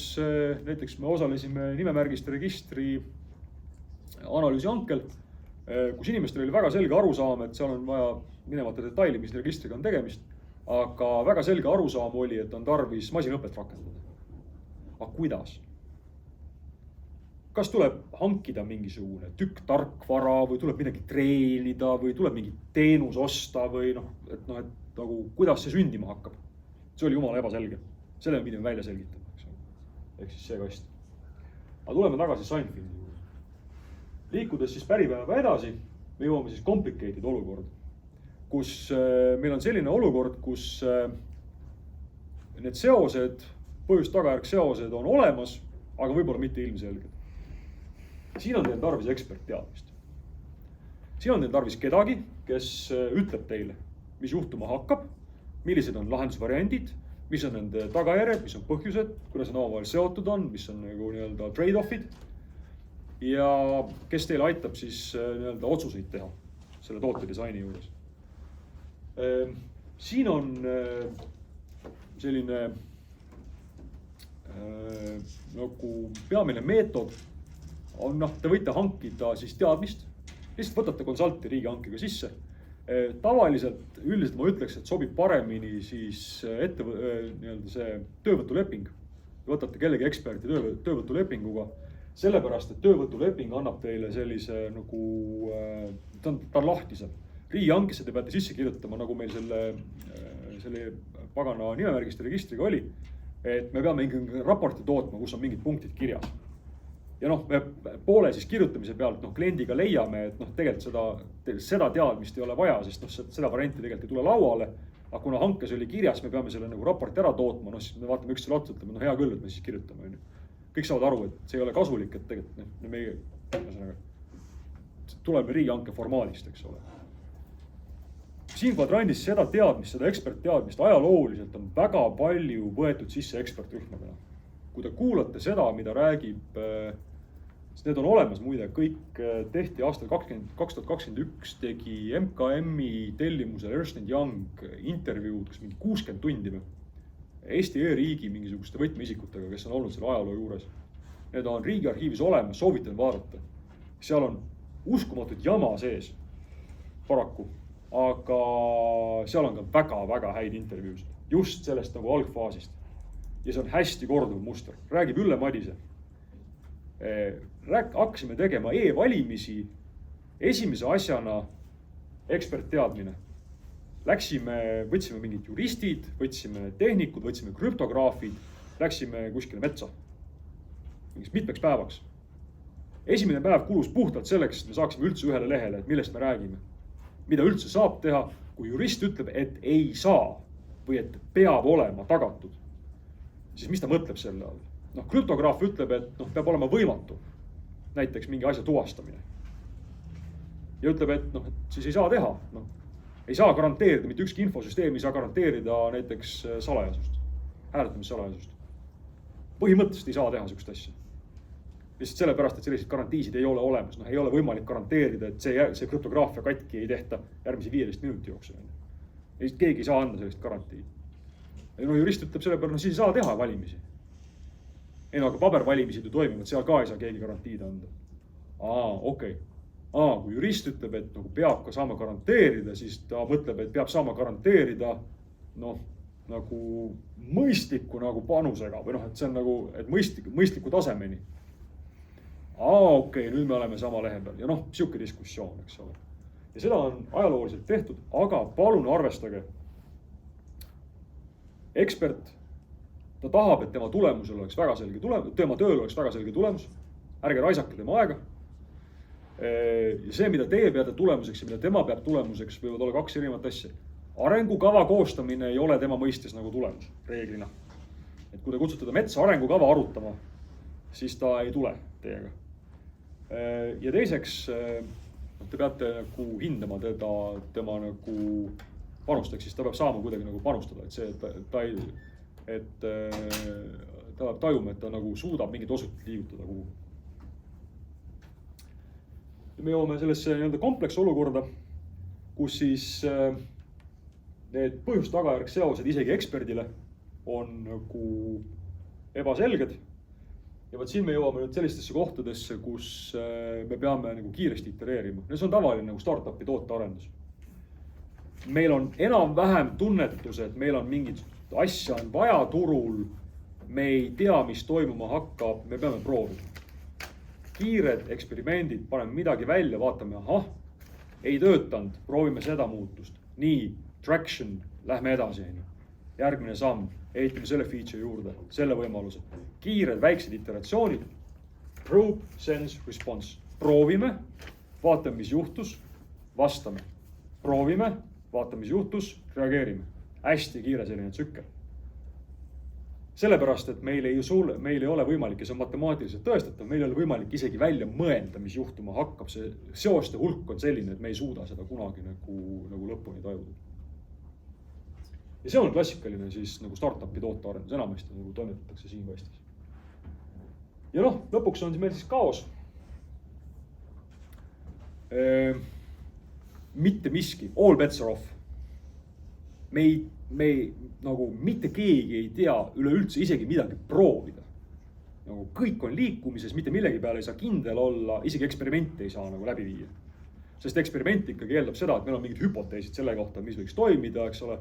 näiteks me osalesime nimemärgiste registri analüüsi hankel, kus inimestel oli väga selge arusaam, et seal on vaja minemata detaili, mis registriga on tegemist, aga väga selge arusaam oli, et on tarvis masinõpet rakendada. Aga kuidas? Kas tuleb hankida mingisugune tükk tarkvara või tuleb midagi treenida või tuleb mingi teenus osta või nagu, kuidas see sündima hakkab? See oli jumala ebaselge. Selle me pidime välja selgitama. Ehk siis see kast. Aga tuleme tagasi Seinfeldi juurde. Liikudes siis päripäeva edasi, me jõuame siis complicated olukord, kus meil on selline olukord, kus need seosed, põhjus-tagajärg seosed on olemas, aga võib-olla mitte ilmselged. Siin on teil tarvis ekspertteadmist. Siin on teil tarvis kedagi, kes ütleb teile, mis juhtuma hakkab, millised on lahendusvariandid, mis on nende tagajärjed, mis on põhjused, kuidas on omavahel seotud on, mis on nagu nii-öelda trade-off'id ja kes teile aitab siis nii-öelda otsuseid teha selle toote disaini juures. Siin on selline nagu peamine meetod on, te võite hankida siis teadmist, lihtsalt võtate konsulti riigihankega sisse. Tavaliselt, üldiselt ma ütleks, et sobib paremini siis nii-öelda see töövõtuleping. Võtate kellegi eksperti töövõtulepinguga, sellepärast, et töövõtuleping annab teile sellise nagu, ta on lahtisem. Riigihankesse te peate sisse kirjutama, nagu meil selle pagana nimemärgiste registriga oli, et me peame ikkagi raporti tootma, kus on mingid punktid kirjas. Ja me poole siis kirjutamise pealt kliendiga leiame, et tegelikult seda teadmist ei ole vaja, sest seda varianti tegelikult ei tule lauale. Aga kuna hankes oli kirjas, me peame selle nagu raporti ära tootma, siis me vaatame üksteisele otsa, ütleme, hea küll, et me siis kirjutame. Kõik saavad aru, et see ei ole kasulik, et tegelikult meie tuleme riigihanke formaadist, eks ole. Siin kvadrandis seda teadmist, seda ekspertteadmist ajalooliselt on väga palju võetud sisse ekspertrühmadena. Kui te kuulate seda, mida räägib, sest need on olemas muide, kõik tehti aastal 2021 tegi MKM-i tellimusel Ernst & Young intervjuud, kas mingi 60 tundi Eesti e-riigi mingisuguste võtmeisikutega, kes on olnud selle ajaloo juures. Need on riigiarhiivis olemas, soovitan vaadata. Seal on uskumatud jama sees, paraku, aga seal on ka väga-väga häid intervjuusid, just sellest nagu algfaasist. Ja see on hästi korduv muster. Räägib Ülle Madise. Hakkasime tegema e-valimisi esimese asjana ekspertteadmine. Võtsime mingid juristid, võtsime tehnikud, võtsime krüptograafid, läksime kuskile metsa. Mitmeks päevaks. Esimene päev kulus puhtalt selleks, et me saaksime üldse ühele lehele, et millest me räägime. Mida üldse saab teha, kui jurist ütleb, et ei saa või et peab olema tagatud. Siis mis ta mõtleb selle all? Krüptograaf ütleb, et peab olema võimatu, näiteks mingi asja tuvastamine. Ja ütleb, et siis ei saa teha. Ei saa garanteerida, mitte ükski infosüsteem ei saa garanteerida näiteks salajasust, hääletamisssalajasust. Põhimõtteliselt ei saa teha sellist asja. Lihtsalt sellepärast, et sellised garantiisid ei ole olemas. Ei ole võimalik garanteerida, et see krüptograafia katki ei tehta järgmise 15 minuti jooksul. Keegi ei saa anda sellist garantiid. Jurist ütleb selle peale, siis ei saa teha valimisi. Aga pabervalimised ju toimivad, seal ka ei saa keegi garantiid anda. Okei. Kui jurist ütleb, et peab ka saama garanteerida, siis ta mõtleb, et peab saama garanteerida nagu mõistliku panusega või et see on nagu mõistliku tasemeni. Okei, nüüd me oleme sama lehe peal ja siuke diskussioon, eks ole. Ja seda on ajalooliselt tehtud, aga palun arvestage. Ekspert, ta tahab, et tema tulemusel oleks väga selge tulemus, tema tööl oleks väga selge tulemus. Ärge raisake tema aega. Ja see, mida teie peate tulemuseks ja mida tema peab tulemuseks, võivad olla kaks erinevat asja. Arengukava koostamine ei ole tema mõistes nagu tulemus, reeglina. Et kui te kutsute ta metsa arengukava arutama, siis ta ei tule teiega. Ja teiseks, te peate hindama tema panusteks, siis ta peab saama kuidagi panustada, et see, et ta peab tajuma, et ta suudab mingit osut liigutada kuhu. Me jõuame sellesse kompleks olukorda, kus siis need põhjus-tagajärg seosed isegi eksperdile on ebaselged. Ja siin me jõuame nüüd sellistesse kohtadesse, kus me peame kiiresti itereerima. See on tavaline startupi tootearendus. Meil on enam-vähem tunnetus, et meil on mingid asja on vaja turul, me ei tea, mis toimuma hakkab, me peame proovida. Kiired eksperimendid, paneme midagi välja, vaatame, ei töötanud, proovime seda muutust. Nii, traction, lähme edasi. Järgmine samm, ehitame selle feature juurde, selle võimaluse. Kiired, väiksed iteratsioonid, probe, sense, response. Proovime, vaatame, mis juhtus, vastame. Proovime, vaatame, mis juhtus, reageerime. Hästi kiire selline tsükkel. Sellepärast, et meil ei ole võimalik, ja see on matemaatiliselt tõestatav, meil ei ole võimalik isegi välja mõelda, mis juhtuma hakkab. See seoste hulk on selline, et me ei suuda seda kunagi nagu lõpuni tajuda. Ja see on klassikaline siis nagu startupi tootearendus, enamasti nagu toimetatakse siin ka Eestis. Ja noh, lõpuks on meil siis kaos. Mitte miski, all bets are off. Me nagu mitte keegi ei tea üleüldse isegi midagi proovida. Nagu kõik on liikumises, mitte millegi peale ei saa kindel olla, isegi eksperimente ei saa nagu läbi viia. Sest eksperiment ikkagi eeldab seda, et meil on mingid hüpoteesid selle kohta, mis võiks toimida, eks ole.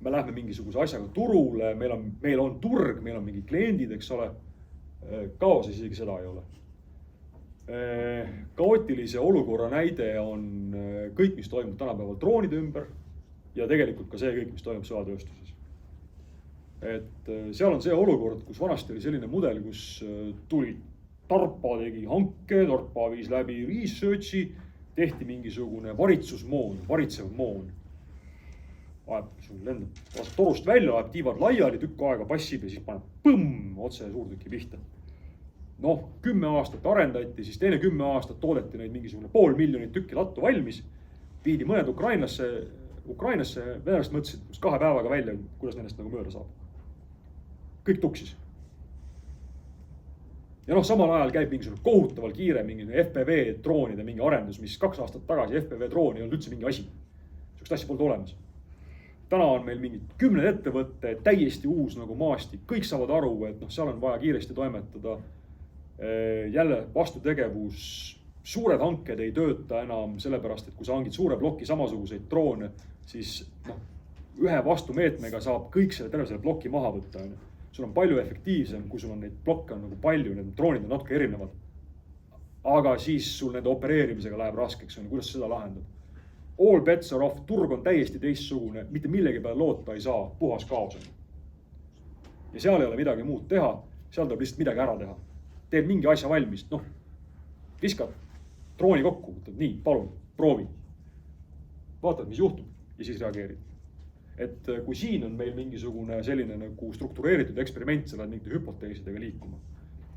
Me lähme mingisuguse asjaga turule, meil on turg, meil on mingid kliendid, eks ole. Kaoses isegi seda ei ole. Kaootilise olukorra näide on kõik, mis toimub tänapäeval droonide ümber ja tegelikult ka see kõik, mis toimub sõjatööstuses. Et seal on see olukord, kus vanasti oli selline mudel, kus tuli Tarpa tegi hanke, Tarpa viis läbi researchi, tehti mingisugune varitsev moon. Lendab torust välja, ajab tiivad laiali, tükk aega passib ja siis paneb põmm otse suurtüki pihta. Noh, 10 aastat arendati, siis teine 10 aastat toodeti neid mingisugune 500 000 tükki lattu valmis. Viidi mõned Ukrainasse, venelased mõtlesid 2 päevaga välja, kuidas nendest nagu mööda saab. Kõik tuksis. Ja noh, samal ajal käib mingisugune kohutaval kiire mingisugune FPV droonide mingi arendus, mis 2 aastat tagasi FPV droon ei olnud üldse mingi asi. Sellist asja polnud olemas. Täna on meil mingid 10 ettevõtte, täiesti uus nagu maastik. Kõik saavad aru, et noh, seal on vaja kiiresti toimetada. Jälle vastutegevus, suured hanked ei tööta enam sellepärast, et kui sa hangid suure ploki samasuguseid droone, siis noh, ühe vastumeetmega saab kõik terve selle ploki maha võtta. Sul on palju efektiivsem, kui sul on neid blokke on nagu palju, need droonid on natuke erinevad. Aga siis sul nende opereerimisega läheb raskeks, kuidas seda lahendab. All bets are off, turg on täiesti teistsugune, mitte millegi peale loota ei saa, puhas kaos on. Ja seal ei ole midagi muud teha, seal tuleb lihtsalt midagi ära teha. Teed mingi asja valmis, noh, viskad drooni kokku, nii, palun, proovi. Vaatad, mis juhtub ja siis reageerid. Et kui siin on meil mingisugune selline nagu struktureeritud eksperiment, sa lähed mingite hüpoteesidega liikuma,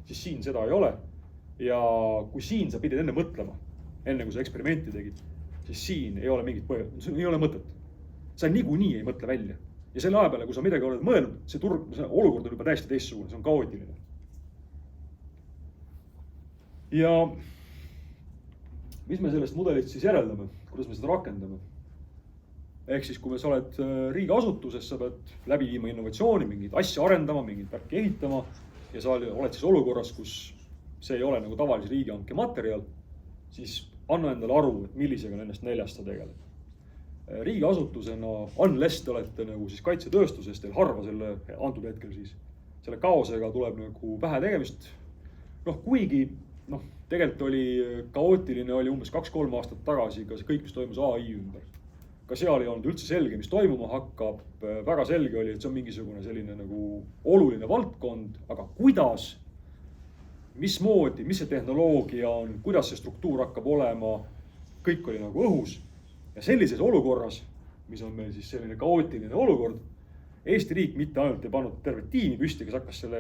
siis siin seda ei ole. Ja kui siin sa pidid enne mõtlema, enne kui sa eksperimenti tegid, siis siin ei ole mingit põhjust, ei ole mõtet. Sa niikuinii ei mõtle välja. Ja selle aja peale, kui sa midagi oled mõelnud, see olukord on juba täiesti teistsugune, see on kaootiline. Ja mis me sellest mudelist siis järeldame, kuidas me seda rakendame? Ehk siis, kui sa oled riigiasutuses, sa pead läbi viima innovatsiooni, mingid asja arendama, mingid värki ehitama ja sa oled siis olukorras, kus see ei ole nagu tavalise riigihanke materjal, siis anna endale aru, et millisega nendest 4 sa tegeled. Riigiasutusena, unless te olete nagu siis kaitsetööstuses, teil harva selle antud hetkel siis. Selle kaosega tuleb nagu vähe tegemist. Noh, kuigi tegelikult oli kaootiline oli umbes 2-3 aastat tagasi ka see kõik, mis toimus AI ümber. Ka seal ei olnud üldse selge, mis toimuma hakkab. Väga selge oli, et see on mingisugune selline nagu oluline valdkond, aga kuidas, mismoodi, mis see tehnoloogia on, kuidas see struktuur hakkab olema, kõik oli nagu õhus. Ja sellises olukorras, mis on meil siis selline kaootiline olukord, Eesti riik mitte ainult ei pannud terve tiimi püsti, kes hakkas selle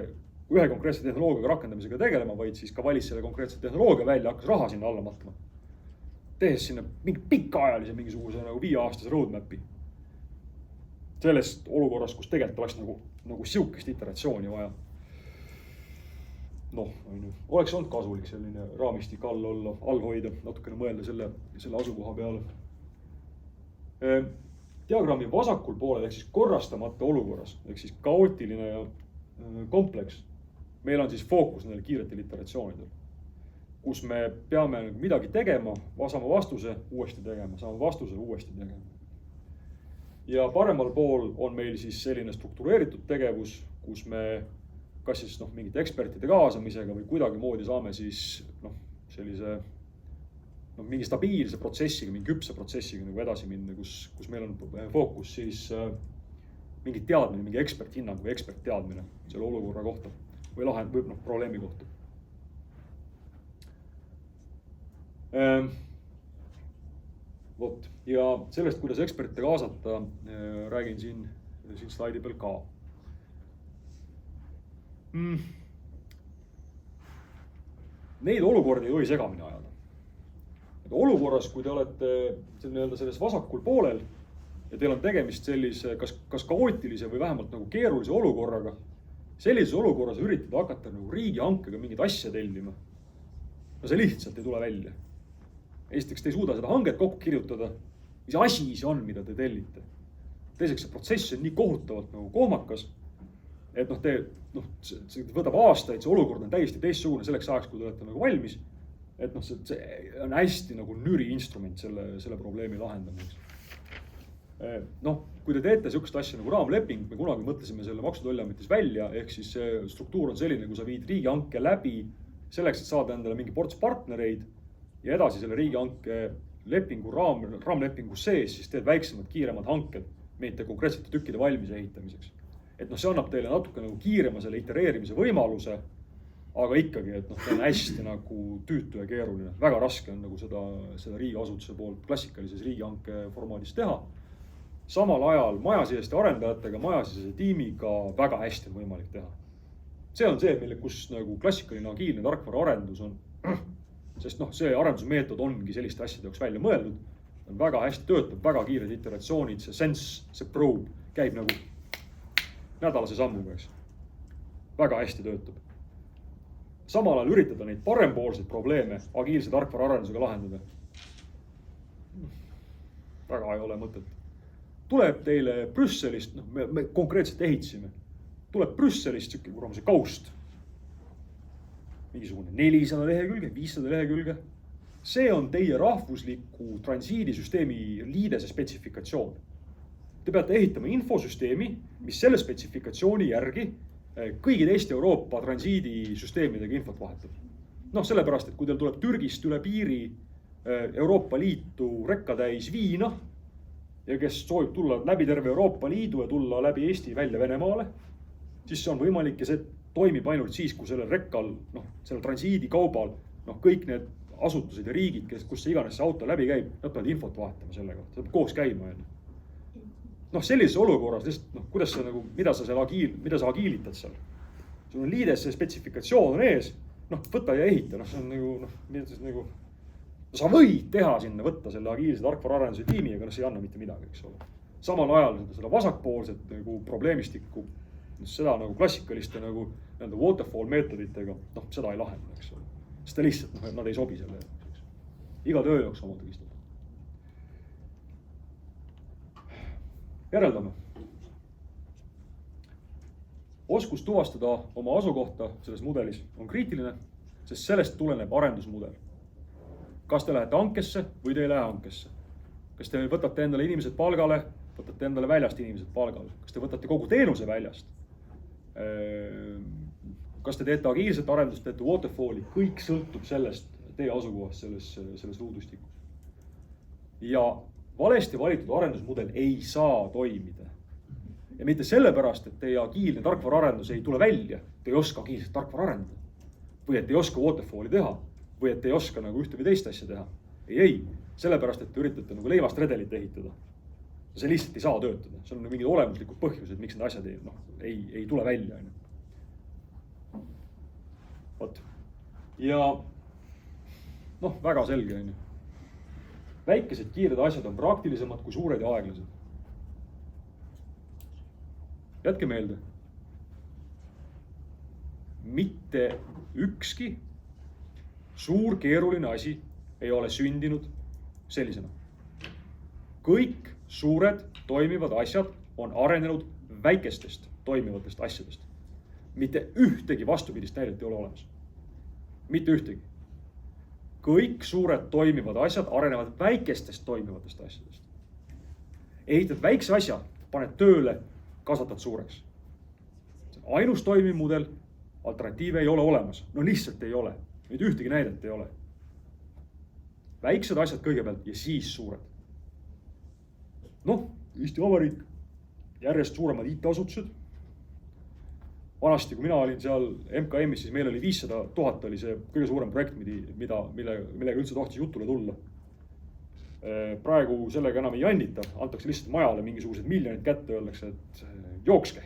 ühe konkreetse tehnoloogiaga rakendamisega tegelema, vaid siis ka valis selle konkreetse tehnoloogia välja, hakkas raha sinna alla matma. Tehes sinna mingi pikaajalise mingisuguse nagu 5-aastase roadmapi. Sellest olukorras, kus tegelikult oleks nagu siukest iteratsiooni vaja. Noh, oleks olnud kasulik selline raamistik all hoida, natukene mõelda selle asukoha peale. Diagrammi vasakul poolel, ehk siis korrastamata olukorras, ehk siis kaootiline ja kompleks. Meil on siis fookus nendel kiiretel iteratsioonidel, kus me peame midagi tegema, saama vastuse, uuesti tegema, saama vastuse, uuesti tegema. Ja paremal pool on meil siis selline struktureeritud tegevus, kus me kas siis mingite ekspertide kaasamisega või kuidagi moodi saame siis sellise mingi stabiilse protsessiga, mingi küpse protsessiga nagu edasi minna, kus meil on fookus siis mingi teadmine, mingi eksperthinnang või ekspertteadmine selle olukorra kohta või probleemi kohta. Vot, ja sellest, kuidas eksperte kaasata, räägin siin slaidi peal ka. Neid olukordi ei või segamini ajada. Olukorras, kui te olete selles vasakul poolel ja teil on tegemist sellise kas kaootilise või vähemalt nagu keerulise olukorraga, sellises olukorras üritada hakata nagu riigihankega mingit asja tellima. No see lihtsalt ei tule välja. Esiteks, te ei suuda seda hanget kokku kirjutada, mis asi see on, mida te tellite. Teiseks, see protsess on nii kohutavalt nagu kohmakas, et see võtab aastaid, see olukord on täiesti teistsugune selleks ajaks, kui te olete nagu valmis. Et see on hästi nagu nüri instrument selle probleemi lahendamiseks. Kui te teete sellist asja nagu raamleping, me kunagi mõtlesime selle Maksu- ja Tolliametis välja, ehk siis see struktuur on selline, kui sa viid riigihanke läbi selleks, et saada endale mingi ports partnereid ja edasi selle riigihanke lepingu raamlepingu sees, siis teed väiksemad, kiiremad hanked mingite konkreetsete tükkide valmis ehitamiseks. Et see annab teile natuke nagu kiirema selle itereerimise võimaluse, aga ikkagi, et ta on hästi nagu tüütu ja keeruline. Väga raske on nagu seda riigiasutuse poolt klassikalises riigihanke formaadis teha. Samal ajal majasiseste arendajatega, majasisese tiimiga väga hästi on võimalik teha. See on see, kus nagu klassikaline agiilne tarkvara arendus on, sest see arendusmeetod ongi selliste asjade jaoks välja mõeldud. Väga hästi töötab, väga kiired iteratsioonid, see sense, see probe käib nagu nädalase sammuga, eks. Väga hästi töötab. Samal ajal üritada neid parempoolseid probleeme agiilse tarkvara arendusega lahendada. Väga ei ole mõtet. Tuleb teile Brüsselist, me konkreetselt ehitasime, tuleb Brüsselist see kaust. Mingisugune 400 lehekülge, 500 lehekülge. See on teie rahvusliku transiidisüsteemi liidese spetsifikatsioon. Te peate ehitama infosüsteemi, mis selle spetsifikatsiooni järgi kõigi teiste Euroopa transiidisüsteemidega infot vahetab. Sellepärast, et kui teil tuleb Türgist üle piiri Euroopa Liitu rekkatäis viina ja kes soovib tulla läbi terve Euroopa Liidu ja tulla läbi Eesti välja Venemaale, siis see on võimalik ja see toimib ainult siis, kui sellel rekkal, sellel transiidikaubal, kõik need asutused ja riigid, kus see iganes see auto läbi käib, nad peavad infot vahetama sellega, see peab koos käima. Sellises olukorras, kuidas sa nagu, mida sa agiilitad seal? Sul on liides see spetsifikatsioon on ees, võta ja ehita, see on nagu, sa võid teha sinna, võtta selle agiilse tarkvara arenduse tiimi, aga see ei anna mitte midagi, eks ole. Samal ajal seda vasakpoolset nagu probleemistikku, seda nagu klassikaliste nagu waterfall meetoditega, seda ei lahenda, eks ole. Sest ta lihtsalt, nad ei sobi selle. Iga töö jaoks oma tõgistada. Järeldame. Oskus tuvastada oma asukohta selles mudelis on kriitiline, sest sellest tuleneb arendusmudel. Kas te lähete hankesse või te ei lähe hankesse? Kas te võtate endale inimesed palgale, võtate endale väljast inimesed palgale? Kas te võtate kogu teenuse väljast? Kas te teete agiilset arendust, teete waterfalli? Kõik sõltub sellest teie asukohast selles ruudustikus. Ja valesti valitud arendusmudel ei saa toimida. Ja mitte sellepärast, et teie agiilne tarkvara arendus ei tule välja, te ei oska agiilset tarkvara arendada. Või et ei oska waterfalli teha. Või et ei oska nagu ühte või teist asja teha. Ei, sellepärast, et te üritate nagu leivast redelit ehitada. See lihtsalt ei saa töötada. See on mingid olemuslikud põhjused, miks need asjad ei tule välja. Võt. Ja väga selge. Väikesed kiired asjad on praktilisemad kui suured ja aeglased. Jätke meelde. Mitte ükski suur keeruline asi ei ole sündinud sellisena. Kõik suured toimivad asjad on arenenud väikestest toimivatest asjadest. Mitte ühtegi vastupidist näidet ei ole olemas. Mitte ühtegi. Kõik suured toimivad asjad arenevad väikestest toimivatest asjadest. Ehitad väikse asja, paned tööle, kasvatad suureks. Ainus toimiv mudel, alternatiive ei ole olemas. Lihtsalt ei ole. Nüüd ühtegi näidet ei ole. Väiksed asjad kõigepealt ja siis suured. Eesti Vabariik, järjest suuremad IT-asutused. Vanasti, kui mina olin seal MKM-is, siis meil oli 500 000 oli see kõige suurem projekt, millega üldse tohtis jutule tulla. Praegu sellega enam ei jannita, antakse lihtsalt majale mingisugused miljonid kätte, öeldakse, et jookske.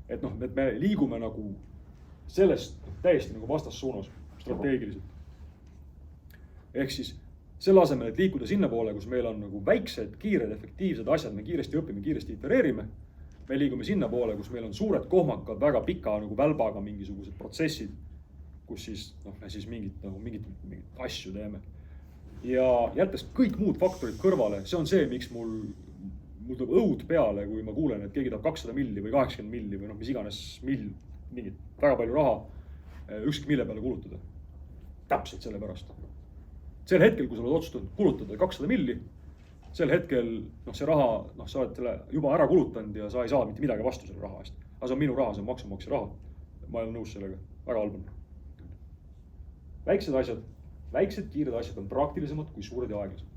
Et me liigume nagu sellest täiesti nagu vastassuunas strateegiliselt. Ehk siis Selle asemel, et liikuda sinna poole, kus meil on nagu väiksed, kiired, efektiivsed asjad, me kiiresti õpime, kiiresti itereerime. Me liigume sinna poole, kus meil on suured kohmakad, väga pika nagu välbaga mingisugused protsessid, kus siis, me siis mingit asju teeme. Ja jättes kõik muud faktorid kõrvale, see on see, miks mul tuleb õud peale, kui ma kuulen, et keegi tahab 200 milli või 80 milli või mis iganes mingit väga palju raha ükski mille peale kulutada. Täpselt selle pärast. Sel hetkel, kui sa oled otsustanud kulutada 200 milli, sel hetkel see raha, sa oled selle juba ära kulutanud ja sa ei saa mitte midagi vastu selle raha eest. Aga see on minu raha, see on maksumaksja raha. Ma ei ole nõus sellega, väga halb on. Väiksed asjad, väiksed kiired asjad on praktilisemad kui suured ja aeglased.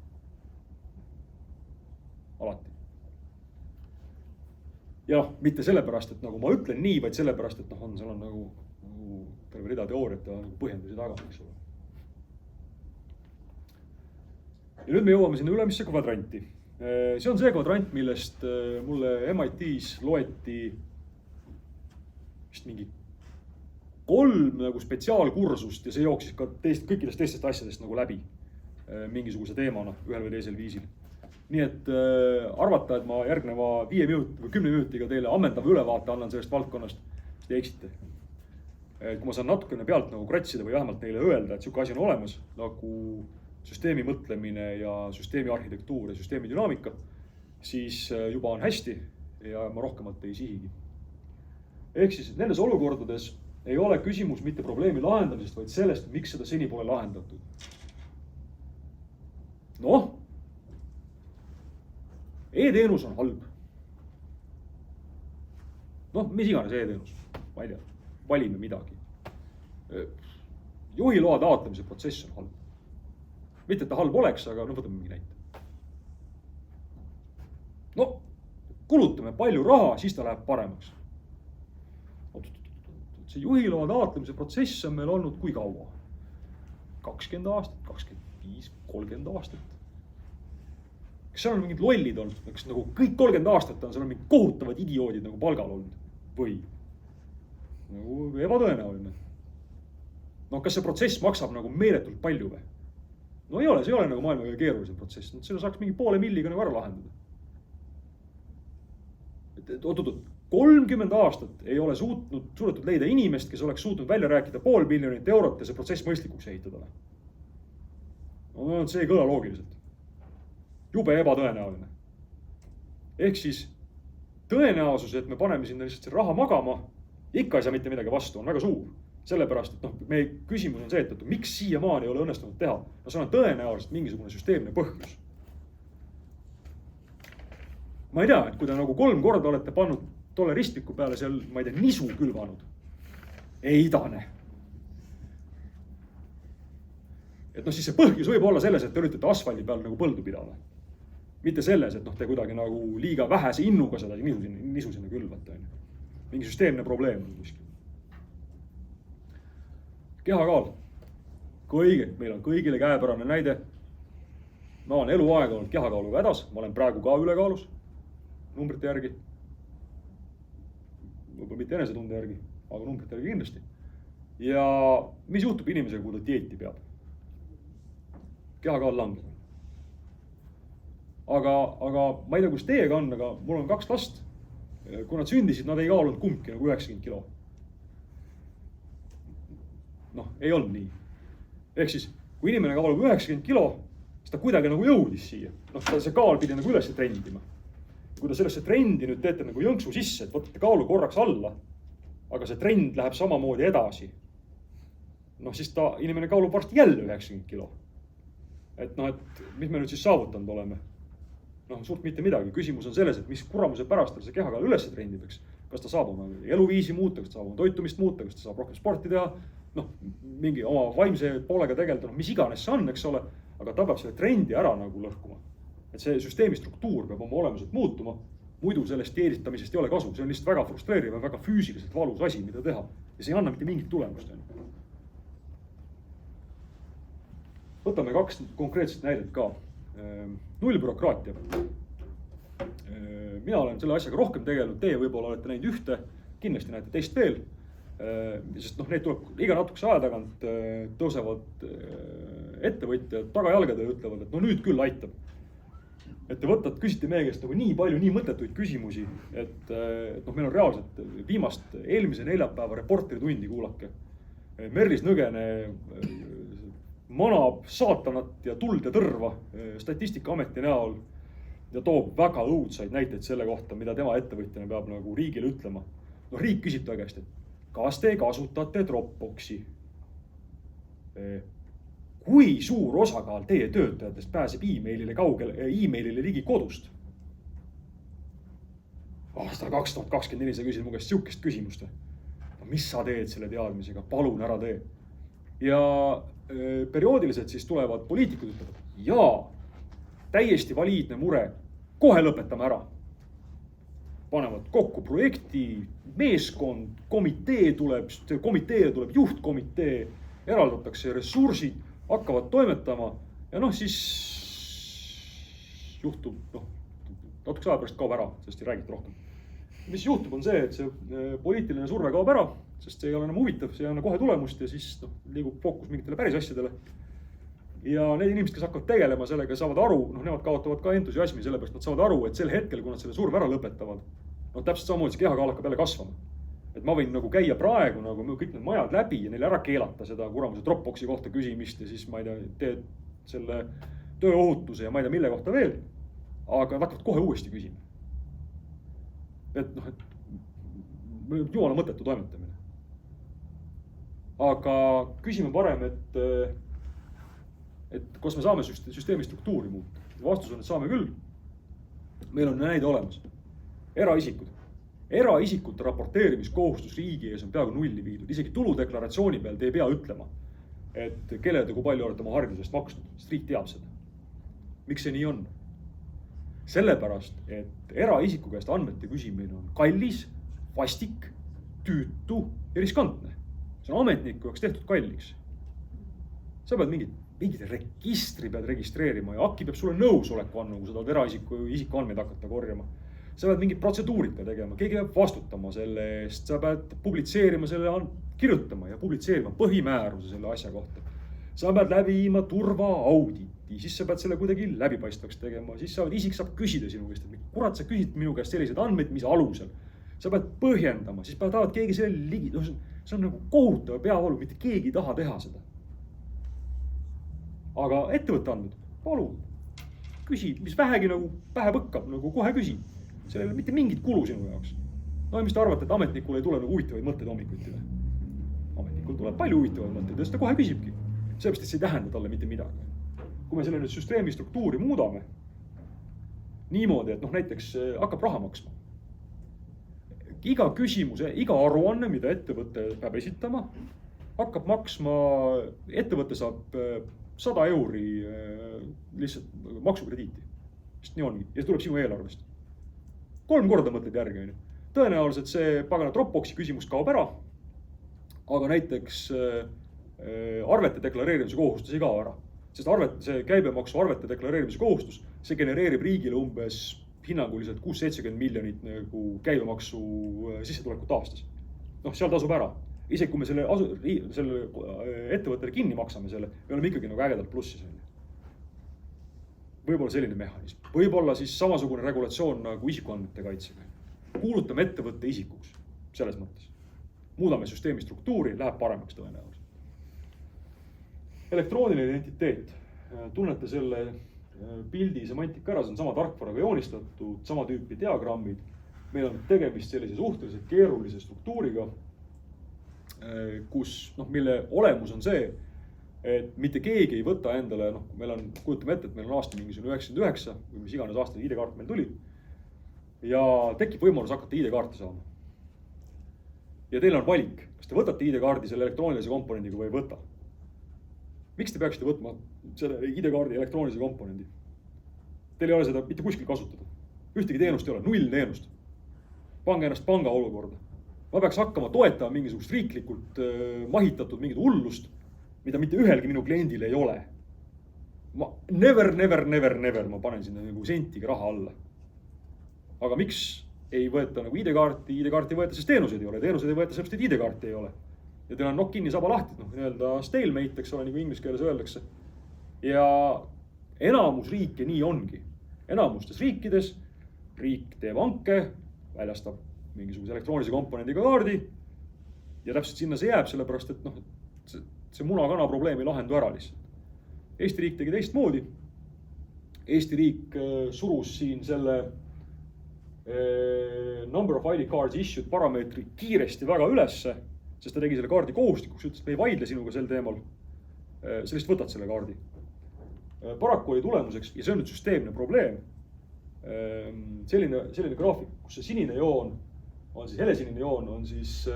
Alati. Ja mitte sellepärast, et nagu ma ütlen nii, vaid sellepärast, et seal on nagu terve rida teooriat ja põhjendusi taga, eks ole. Ja nüüd me jõuame sinna ülemisse kvadranti. See on see kvadrant, millest mulle MIT-s loeti vist mingi 3 nagu spetsiaalkursust ja see jooksis ka kõikidest teistest asjadest nagu läbi mingisuguse teemana ühel või teisel viisil. Nii et arvata, et ma järgneva 5 minuti või 10 minutiga teile ammendava ülevaate annan sellest valdkonnast, siis te eksite. Kui ma saan natukene pealt nagu kratsida või vähemalt neile öelda, et selline asi on olemas, nagu süsteemi mõtlemine ja süsteemi arhitektuur ja süsteemi dünaamika, siis juba on hästi ja ma rohkemalt ei sihigi. Ehk siis nendes olukordades ei ole küsimus mitte probleemi lahendamisest, vaid sellest, miks seda seni pole lahendatud. E-teenus on halb. Mis iganes e-teenus, ma ei tea, valime midagi. Juhiloa taotlemise protsess on halb. Mitte, et ta halb oleks, aga võtame mingi näite. Kulutame palju raha, siis ta läheb paremaks. See juhiloa taotlemise protsess on meil olnud kui kaua? 20 aastat, 25, 30 aastat. Kas seal on mingid lollid olnud? Kas nagu kõik 30 aastat on seal mingid kohutavad idioodid nagu palgal olnud? Või? Nagu ebatõenäoline. Kas see protsess maksab nagu meeletult palju või? Ei ole, see ei ole nagu maailma kõige keerulisem protsess. Selle saaks mingi poole milliga nagu ära lahendada. 30 aastat ei ole suudetud leida inimest, kes oleks suutnud välja rääkida $500 miljonit ja see protsess mõistlikuks ehitada. See ei kõla loogiliselt. Jube ebatõenäoline. Ehk siis tõenäosus, et me paneme sinna lihtsalt raha magama, ikka ei saa mitte midagi vastu, on väga suur. Sellepärast, et meie küsimus on see, et miks siiamaani ei ole õnnestunud teha. See on tõenäoliselt mingisugune süsteemne põhjus. Ma ei tea, et kui te nagu 3 korda olete pannud tolle ristmiku peale seal, ma ei tea, nisu külvanud. Ei idane. Et siis see põhjus võib olla selles, et te üritate asfaldi peal nagu põldu pidada. Mitte selles, et te kuidagi nagu liiga vähese innuga seda nisu sinna külvate. Mingi süsteemne probleem on kuskil. Kehakaal. Meil on kõigile käepärane näide. Ma olen eluaeg olnud kehakaaluga hädas. Ma olen praegu ka ülekaalus. Numbrite järgi. Võib-olla mitte enesetunde järgi, aga numbrite järgi kindlasti. Ja mis juhtub inimesega, kui ta dieeti peab? Kehakaal langeb. Aga ma ei tea, kus teiega on, aga mul on 2 last. Kui nad sündisid, nad ei kaalunud kumbki nagu 90 kilo. Ei olnud nii. Ehk siis, kui inimene kaalub 90 kilo, siis ta kuidagi nagu jõudis siia. See kaal pidi nagu üles trendima. Kui ta sellesse trendi nüüd teete nagu jõnksu sisse, et võtate kaalu korraks alla, aga see trend läheb samamoodi edasi, siis inimene kaalub varsti jälle 90 kilo. Et mis me nüüd siis saavutanud oleme? Suurt mitte midagi. Küsimus on selles, et mis kuramuse pärast see kehakaal üles trendib, kas ta saab oma eluviisi muuta, kas ta saab oma toitumist muuta, kas ta saab rohkem sporti teha, mingi oma vaimse poolega tegeleda, mis iganes see on, eks ole, aga ta peab selle trendi ära nagu lõhkuma. Et see süsteemi struktuur peab oma olemuselt muutuma, muidu sellest dieeditamisest ei ole kasu. See on lihtsalt väga frustreeriv ja väga füüsiliselt valus asi, mida teha. Ja see ei anna mitte mingit tulemust. Võtame 2 konkreetset näidet ka. Nullbürokraatia. Mina olen selle asjaga rohkem tegelenud, teie võib-olla olete näinud ühte, kindlasti näete teist veel. Sest neid tuleb iga natukese aja tagant tõusevad ettevõtjad tagajalgadele ütlevad, et no nüüd küll aitab. Et te võtad, küsite meie käest nagu nii palju, nii mõttetuid küsimusi, et noh, meil on reaalselt viimast eelmise neljapäeva reporteritundi kuulake. Merlis Nõgene manab saatanat ja tuld ja tõrva Statistikaameti näol ja toob väga õudsaid näiteid selle kohta, mida tema ettevõtjana peab nagu riigile ütlema. No riik küsib ta käest, et kas te kasutate Dropboxi? Kui suur osakaal teie töötajatest pääseb e-mailile ligi kodust? Aastal 2024 sa küsid mu käest siukest küsimust. No, mis sa teed selle teadmisega? Palun ära tee. Ja perioodiliselt siis tulevad poliitikud ütlevad, jaa, täiesti valiidne mure, kohe lõpetame ära. Panevad kokku projekti, meeskond, komiteele tuleb juhtkomitee, eraldatakse ressursid, hakkavad toimetama ja noh, siis juhtub, natukese aja pärast kaob ära, sest ei räägita rohkem. Mis juhtub on see, et see poliitiline surve kaob ära, sest see ei ole enam huvitav, see ei anna kohe tulemust ja siis liigub fookus mingitele päris asjadele. Ja need inimesed, kes hakkavad tegelema sellega, saavad aru, nemad kaotavad ka entusiasmi, sellepärast nad saavad aru, et sel hetkel, kui nad selle surve ära lõpetavad, täpselt samamoodi see kehakaal hakkab jälle kasvama. Et ma võin nagu käia praegu nagu kõik need majad läbi ja neile ära keelata seda kuramuse Dropboxi kohta küsimist ja siis ma ei tea, teed selle tööohutuse ja ma ei tea, mille kohta veel, aga nad hakkavad kohe uuesti küsima. Et jumala mõttetu toimetamine. Aga küsime parem, et kas me saame süsteemi struktuuri muuta. Vastus on, et saame küll. Meil on näide olemas. Eraisikute raporteerimiskohustus riigi ees on peaaegu nulli viidud. Isegi tuludeklaratsiooni peal te ei pea ütlema, et kelle te kui palju olete oma haridusest maksnud, sest riik teab seda. Miks see nii on? Sellepärast, et eraisiku käest andmete küsimine on kallis, vastik, tüütu ja riskantne. See on ametniku jaoks tehtud kalliks. Sa pead mingid registri pead registreerima ja AKI peab sulle nõusoleku andma, kui sa tahad eraisiku andmeid hakata korjama. Sa pead mingid protseduurid ka tegema, keegi peab vastutama selle eest, sa pead publitseerima selle, kirjutama ja publitseerima põhimääruse selle asja kohta. Sa pead läbima turvaauditi, siis sa pead selle kuidagi läbipaistvaks tegema, siis isik saab küsida sinu käest, et kurat sa küsid minu käest sellised andmeid, mis alusel. Sa pead põhjendama, siis tahavad keegi selle ligi, see on nagu kohutav peavalu, mitte keegi ei taha teha seda. Aga ettevõtte andmed, palun, küsi, mis vähegi nagu pähe põkkab, nagu kohe küsi. Sellel ei ole mitte mingit kulu sinu jaoks. No mis te arvate, et ametnikul ei tule nagu huvitavaid mõtteid hommikuti? Ametnikul tuleb palju huvitavaid mõtteid ja seda kohe küsibki. Sellepärast, et see ei tähenda talle mitte midagi. Kui me selle nüüd süsteemi struktuuri muudame niimoodi, et näiteks hakkab raha maksma. Iga küsimuse, iga aruanne, mida ettevõte peab esitama, hakkab maksma, ettevõte saab 100 euri lihtsalt maksukrediiti. Sest nii ongi. Ja see tuleb sinu eelarvest. 3 korda mõtled järgi. Tõenäoliselt see pagana Dropboxi küsimus kaob ära, aga näiteks arvete deklareerimise kohustus ei kao ära. Sest see käibemaksu arvete deklareerimise kohustus, see genereerib riigile umbes hinnanguliselt 6-70 miljonit nagu käibemaksu sissetulekut aastas. Seal tasub ära. Isegi kui me selle ettevõttele kinni maksame selle, me oleme ikkagi nagu ägedalt plussis. Võib-olla selline mehhanism. Võib-olla siis samasugune regulatsioon nagu isikuandmete kaitsega. Kuulutame ettevõtte isikuks selles mõttes. Muudame süsteemi struktuuri, läheb paremaks tõenäoliselt. Elektrooniline identiteet. Tunnete selle pildi semantika ära, see on sama tarkvaraga joonistatud, sama tüüpi diagrammid. Meil on tegemist sellise suhteliselt keerulise struktuuriga, mille olemus on see, et mitte keegi ei võta endale, meil on, kujutame ette, et meil on aasta mingisugune 99 või mis iganes aasta ID-kaart meil tuli ja tekib võimalus hakata ID-kaarti saama. Ja teil on valik, kas te võtate ID-kaardi selle elektroonilise komponendiga või ei võta. Miks te peaksite võtma selle ID-kaardi elektroonilise komponendi? Teil ei ole seda mitte kuskil kasutada. Ühtegi teenust ei ole, 0 teenust. Pange ennast panga olukorda. Ma peaks hakkama toetama mingisugust riiklikult mahitatud mingit hullust, mida mitte ühelgi minu kliendil ei ole. Never ma panen sinna nagu sentiga raha alla. Aga miks ei võeta nagu ID-kaarti ei võeta, sest teenuseid ei ole. Teenuseid ei võeta, sellepärast, et ID-kaarti ei ole. Ja teil on nokk kinni, saba lahti, stalemate, eks ole, nagu inglise keeles öeldakse. ja enamus riike nii ongi. Enamustes riikides riik teeb hanke, väljastab mingisuguse elektroonilise komponendiga kaardi ja täpselt sinna see jääb, sellepärast et see muna-kana probleem ei lahendu ära lihtsalt. Eesti riik tegi teistmoodi. Eesti riik surus siin selle number of ID cards issued parameetri kiiresti väga ülesse, sest ta tegi selle kaardi kohustuslikuks, ütles, et me ei vaidle sinuga sel teemal. Sa lihtsalt võtad selle kaardi. Paraku oli tulemuseks, ja see on nüüd süsteemne probleem, selline graafik, kus see sinine joon on siis, helesinine joon on siis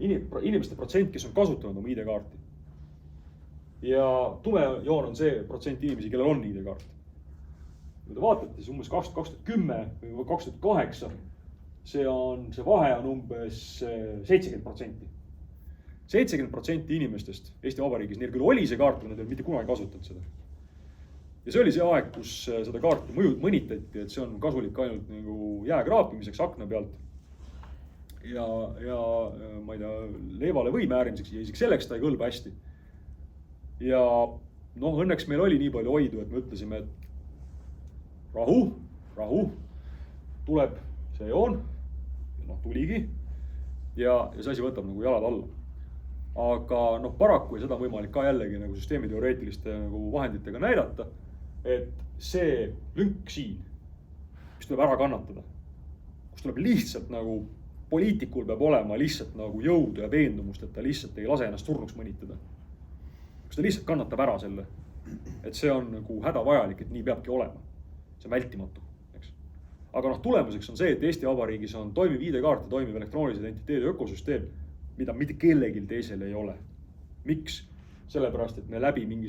inimeste protsent, kes on kasutanud oma ID-kaarti. Ja tume joon on see protsent inimesi, kellel on ID-kaart. Kui te vaatate, siis umbes 2010 või 2008, see vahe on umbes 70%. 70% inimestest Eesti Vabariigis, neil küll oli see kaart, aga nad ei mitte kunagi kasutanud seda. Ja see oli see aeg, kus seda kaarti mõnitati, et see on kasulik ainult nagu jää kraapimiseks akna pealt. Ja ma ei tea, leivale või määrimiseks ja isegi selleks ta ei kõlba hästi. Ja õnneks meil oli nii palju hoidu, et me ütlesime, et rahu, tuleb see joon, tuligi ja see asi võtab nagu jalad alla. Aga paraku ja seda on võimalik ka jällegi nagu süsteemiteoreetiliste nagu vahenditega näidata, et see lünk siin, mis tuleb ära kannatada, kus tuleb lihtsalt nagu poliitikul peab olema lihtsalt nagu jõudu ja veendumust, et ta lihtsalt ei lase ennast surnuks mõnitada. Kus ta lihtsalt kannatab ära selle, et see on nagu hädavajalik, et nii peabki olema. See on vältimatu, eks. Aga tulemuseks on see, et Eesti Vabariigis on toimiv ID-kaart ja toimiv elektroonilise identiteedi ökosüsteem, mida mitte kellegil teisel ei ole. Miks? Sellepärast, et me läbi mingi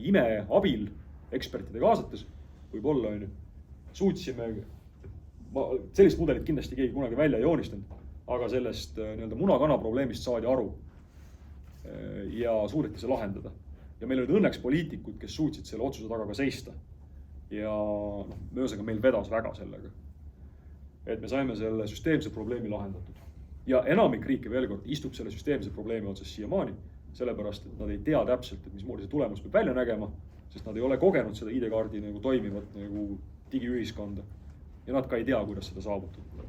ime abil, ekspertide kaasates, võib-olla suutsime, sellist mudelit kindlasti keegi kunagi välja ei joonistanud, aga sellest muna-kana probleemist saadi aru ja suudeti see lahendada. Ja meil olid õnneks poliitikud, kes suutsid selle otsuse taga ka seista. Ja möösaga meil vedas väga sellega, et me saime selle süsteemse probleemi lahendatud. Ja enamik riike veel kord istub selle süsteemse probleemi otsas siiamaani, sellepärast, et nad ei tea täpselt, et mismoodi see tulemus peab välja nägema, sest nad ei ole kogenud seda ID-kaardi nagu toimivat nagu digiühiskonda. Ja nad ka ei tea, kuidas seda saavutada.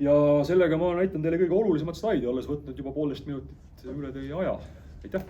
Ja sellega ma näitan teile kõige olulisemat slaidi, olles võtnud juba 1,5 minutit üle teie aja. Aitäh!